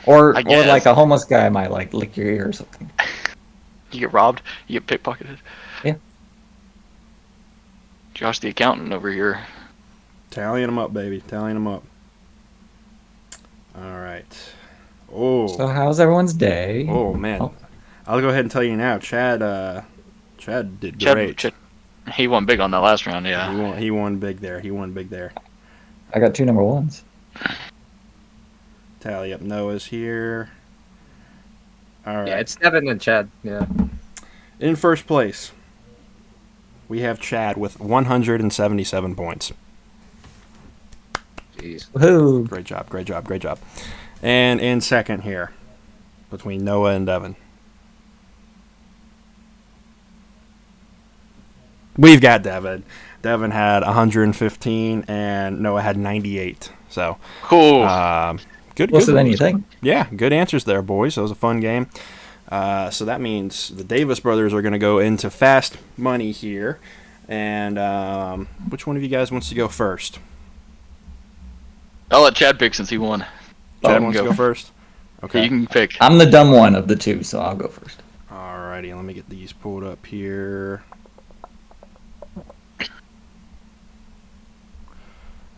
Or guess. like a homeless guy might like lick your ear or something. You get robbed. You get pickpocketed. Yeah. Josh, the accountant over here. Tallying them up, baby. Tallying them up. All right. Oh. So how's everyone's day? Oh man. Oh. I'll go ahead and tell you now. Chad did great. He won big on that last round, yeah. He won big there. I got 2 number 1s. Tally up Noah's here. All right. Yeah, it's Devin and Chad. Yeah. In first place, we have Chad with 177 points. Jeez. Woohoo. Great job, great job, great job. And in second here, between Noah and Devin, we've got Devin. Devin had 115 and Noah had 98. So, Cool. good. Closer good than you think. Yeah, good answers there, boys. That was a fun game. So that means the Davis brothers are going to go into fast money here. And which one of you guys wants to go first? I'll let Chad pick since he won. Chad Oh, wants to go first? Okay. You can pick. I'm the dumb one of the two, so I'll go first. Alrighty, let me get these pulled up here.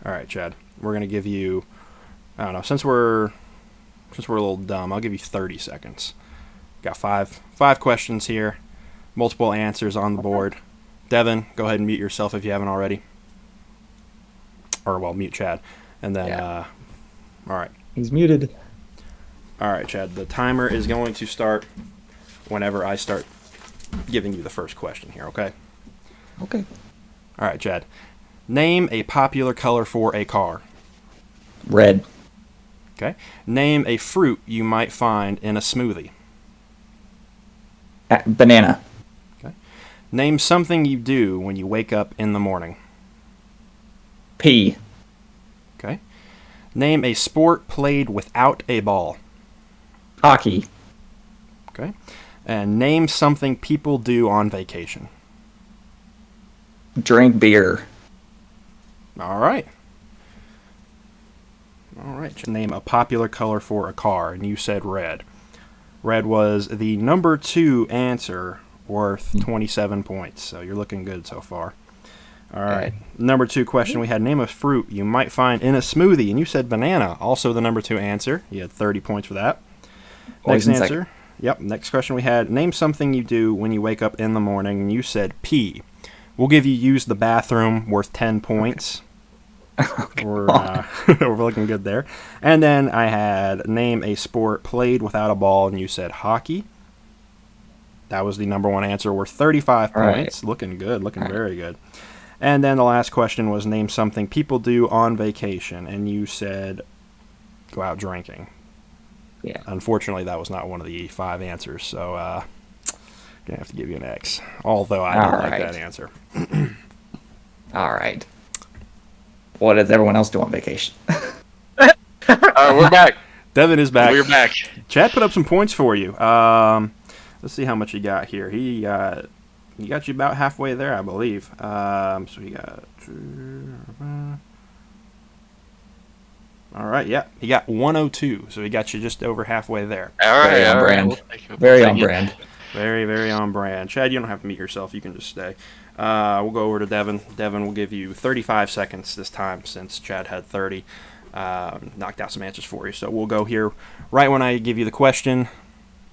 Alright, Chad. We're going to give you, I don't know, since we're a little dumb, I'll give you 30 seconds. Got five questions here, multiple answers on the board. Devin, go ahead and mute yourself if you haven't already. Or, well, mute Chad. And then, Yeah. all right. He's muted. All right, Chad. The timer is going to start whenever I start giving you the first question here, okay? Okay. All right, Chad. Name a popular color for a car. Red. Okay. Name a fruit you might find in a smoothie. Banana. Name something you do when you wake up in the morning. Pea. Okay. Name a sport played without a ball. Hockey. Okay. And name something people do on vacation. Drink beer. All right. All right. Name a popular color for a car, and you said red. Red was the number 2 answer, worth 27 points. So you're looking good so far. All right. Number 2 question we had: name a fruit you might find in a smoothie, and you said banana. Also the number 2 answer. You had 30 points for that. Next answer. Second. Yep. Next question we had: name something you do when you wake up in the morning, and you said pee. We'll give you use the bathroom, worth 10 points. We're looking good there. And then I had name a sport played without a ball, and you said hockey. That was the number 1 answer, worth 35 points. Looking good, looking very good. And then the last question was name something people do on vacation, and you said go out drinking. Yeah. Unfortunately, that was not one of the 5 answers, so gonna have to give you an X. Although I didn't like that answer. All right. What does everyone else do on vacation? All right, we're back. Devin is back. We're back. Chad put up some points for you. Let's see how much he got here. He got you about halfway there, I believe. So he got. All right, yeah, he got 102, so he got you just over halfway there. All right, Very on brand. Very on brand. Very, very on brand. Chad, you don't have to mute yourself. You can just stay. We'll go over to Devin. Devin will give you 35 seconds this time since Chad had 30. Knocked out some answers for you. So we'll go here right when I give you the question.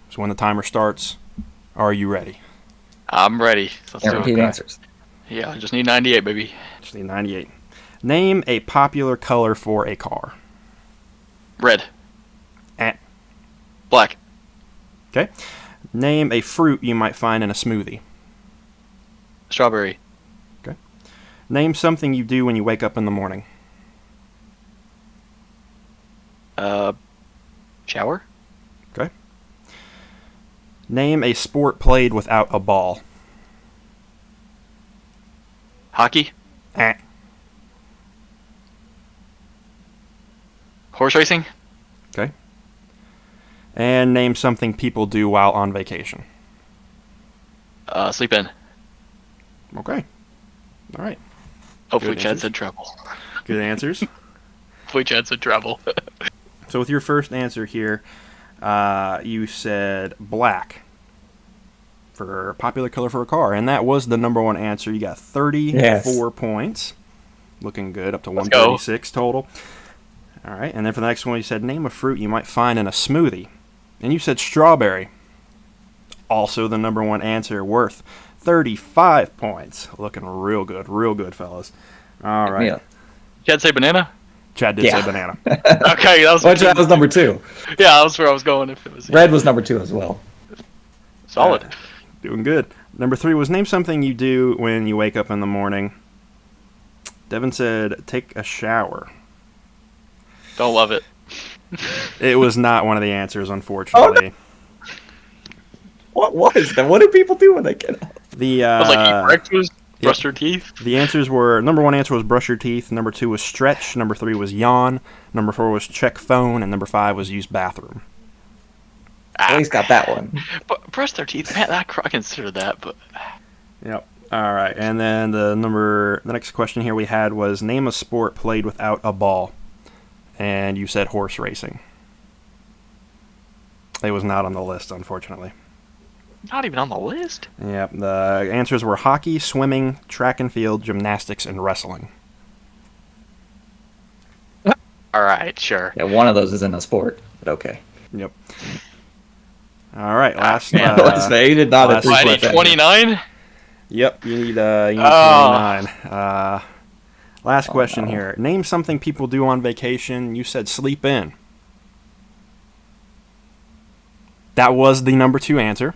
So when the timer starts, are you ready? I'm ready. So let's do it. Guaranteed answers. Yeah, I just need 98, baby. Just need 98. Name a popular color for a car. Red. Eh. Black. Okay. Name a fruit you might find in a smoothie. Strawberry. Okay. Name something you do when you wake up in the morning. Shower. Okay. Name a sport played without a ball. Hockey. Eh. Horse racing. Okay. And name something people do while on vacation. Sleep in. Okay. All right. Hopefully Good Chad answers. said travel. Good answers. Hopefully Chad said travel. So with your first answer here, you said black for popular color for a car, and that was the number 1 answer. You got 34 points. Looking good, up to 136 total. All right, and then for the next one, you said name a fruit you might find in a smoothie, and you said strawberry. Also the number 1 answer, worth 35 points. Looking real good, fellas. All right. Yeah. Chad say banana. Chad did say banana. Okay, that was. Which that was number 2. Yeah, that was where I was going. If it was Red was number 2 as well. solid. Doing good. Number 3 was name something you do when you wake up in the morning. Devin said take a shower. Don't love it. It was not one of the answers, unfortunately. What was that? What do people do when they get up? The I was like, eat breakfast, brush your teeth. The answers were, number 1 answer was brush your teeth, number 2 was stretch, number 3 was yawn, number 4 was check phone, and number 5 was use bathroom. At least got that one. But brush their teeth, man. I consider that, but Yep. All right, and then the next question here we had was name a sport played without a ball, and you said horse racing. It was not on the list, unfortunately. not even on the list. Yep, the answers were hockey, swimming, track and field, gymnastics, and wrestling. All right, sure. Yeah, one of those isn't a sport, but okay. Yep. All right, last. He did not. last- I need 29. Yep, you need 29. Last question here. Name something people do on vacation. You said sleep in. That was the number 2 answer.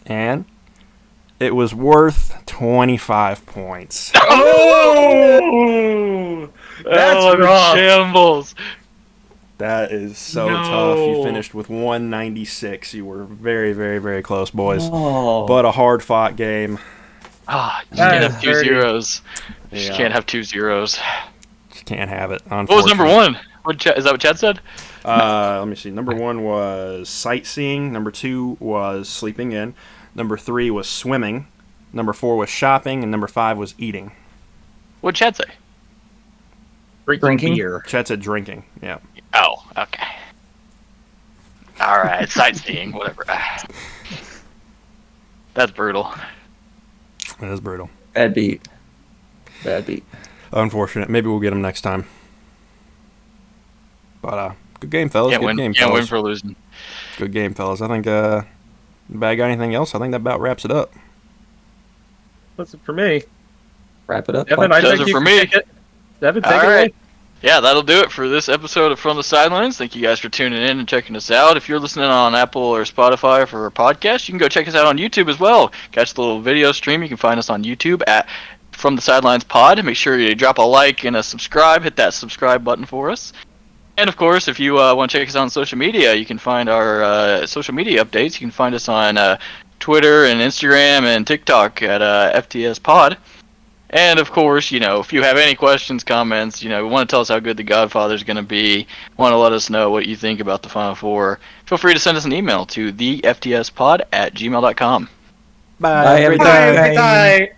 And it was worth 25 points. Oh, that's rough. Shambles. That is so No. tough. You finished with 196. You were very, very, very close, boys. Oh. But a hard-fought game. You can't have 2 dirty. zeros. You Yeah. can't have 2 zeros. Just can't have it. What was number 1? Is that what Chad said? Let me see. Number 1 was sightseeing. Number 2 was sleeping in. Number 3 was swimming. Number 4 was shopping. And number 5 was eating. What'd Chad say? Drinking? beer. Chad said drinking. Yeah. Oh, okay. All right, sightseeing, whatever. That's brutal. That is brutal. Bad beat. Unfortunate. Maybe we'll get him next time. But good game, fellas. Can't Good win. game, Can't fellas. win for losing. Good game, fellas. I think. Bag got anything else? I think that about wraps it up. That's it for me. Wrap it up. Devin, I Does think it you for can me. take it. Devin, take All it right. away. Yeah, that'll do it for this episode of From the Sidelines. Thank you guys for tuning in and checking us out. If you're listening on Apple or Spotify for a podcast, you can go check us out on YouTube as well. Catch the little video stream. You can find us on YouTube at From the Sidelines Pod. Make sure you drop a like and a subscribe. Hit that subscribe button for us. And of course, if you want to check us out on social media, you can find our social media updates. You can find us on Twitter and Instagram and TikTok at FTS Pod. And of course, if you have any questions, comments, want to tell us how good The Godfather's going to be, want to let us know what you think about the Final Four, feel free to send us an email to theftspod@gmail.com. Bye. Bye, everything. everybody. Bye. Bye.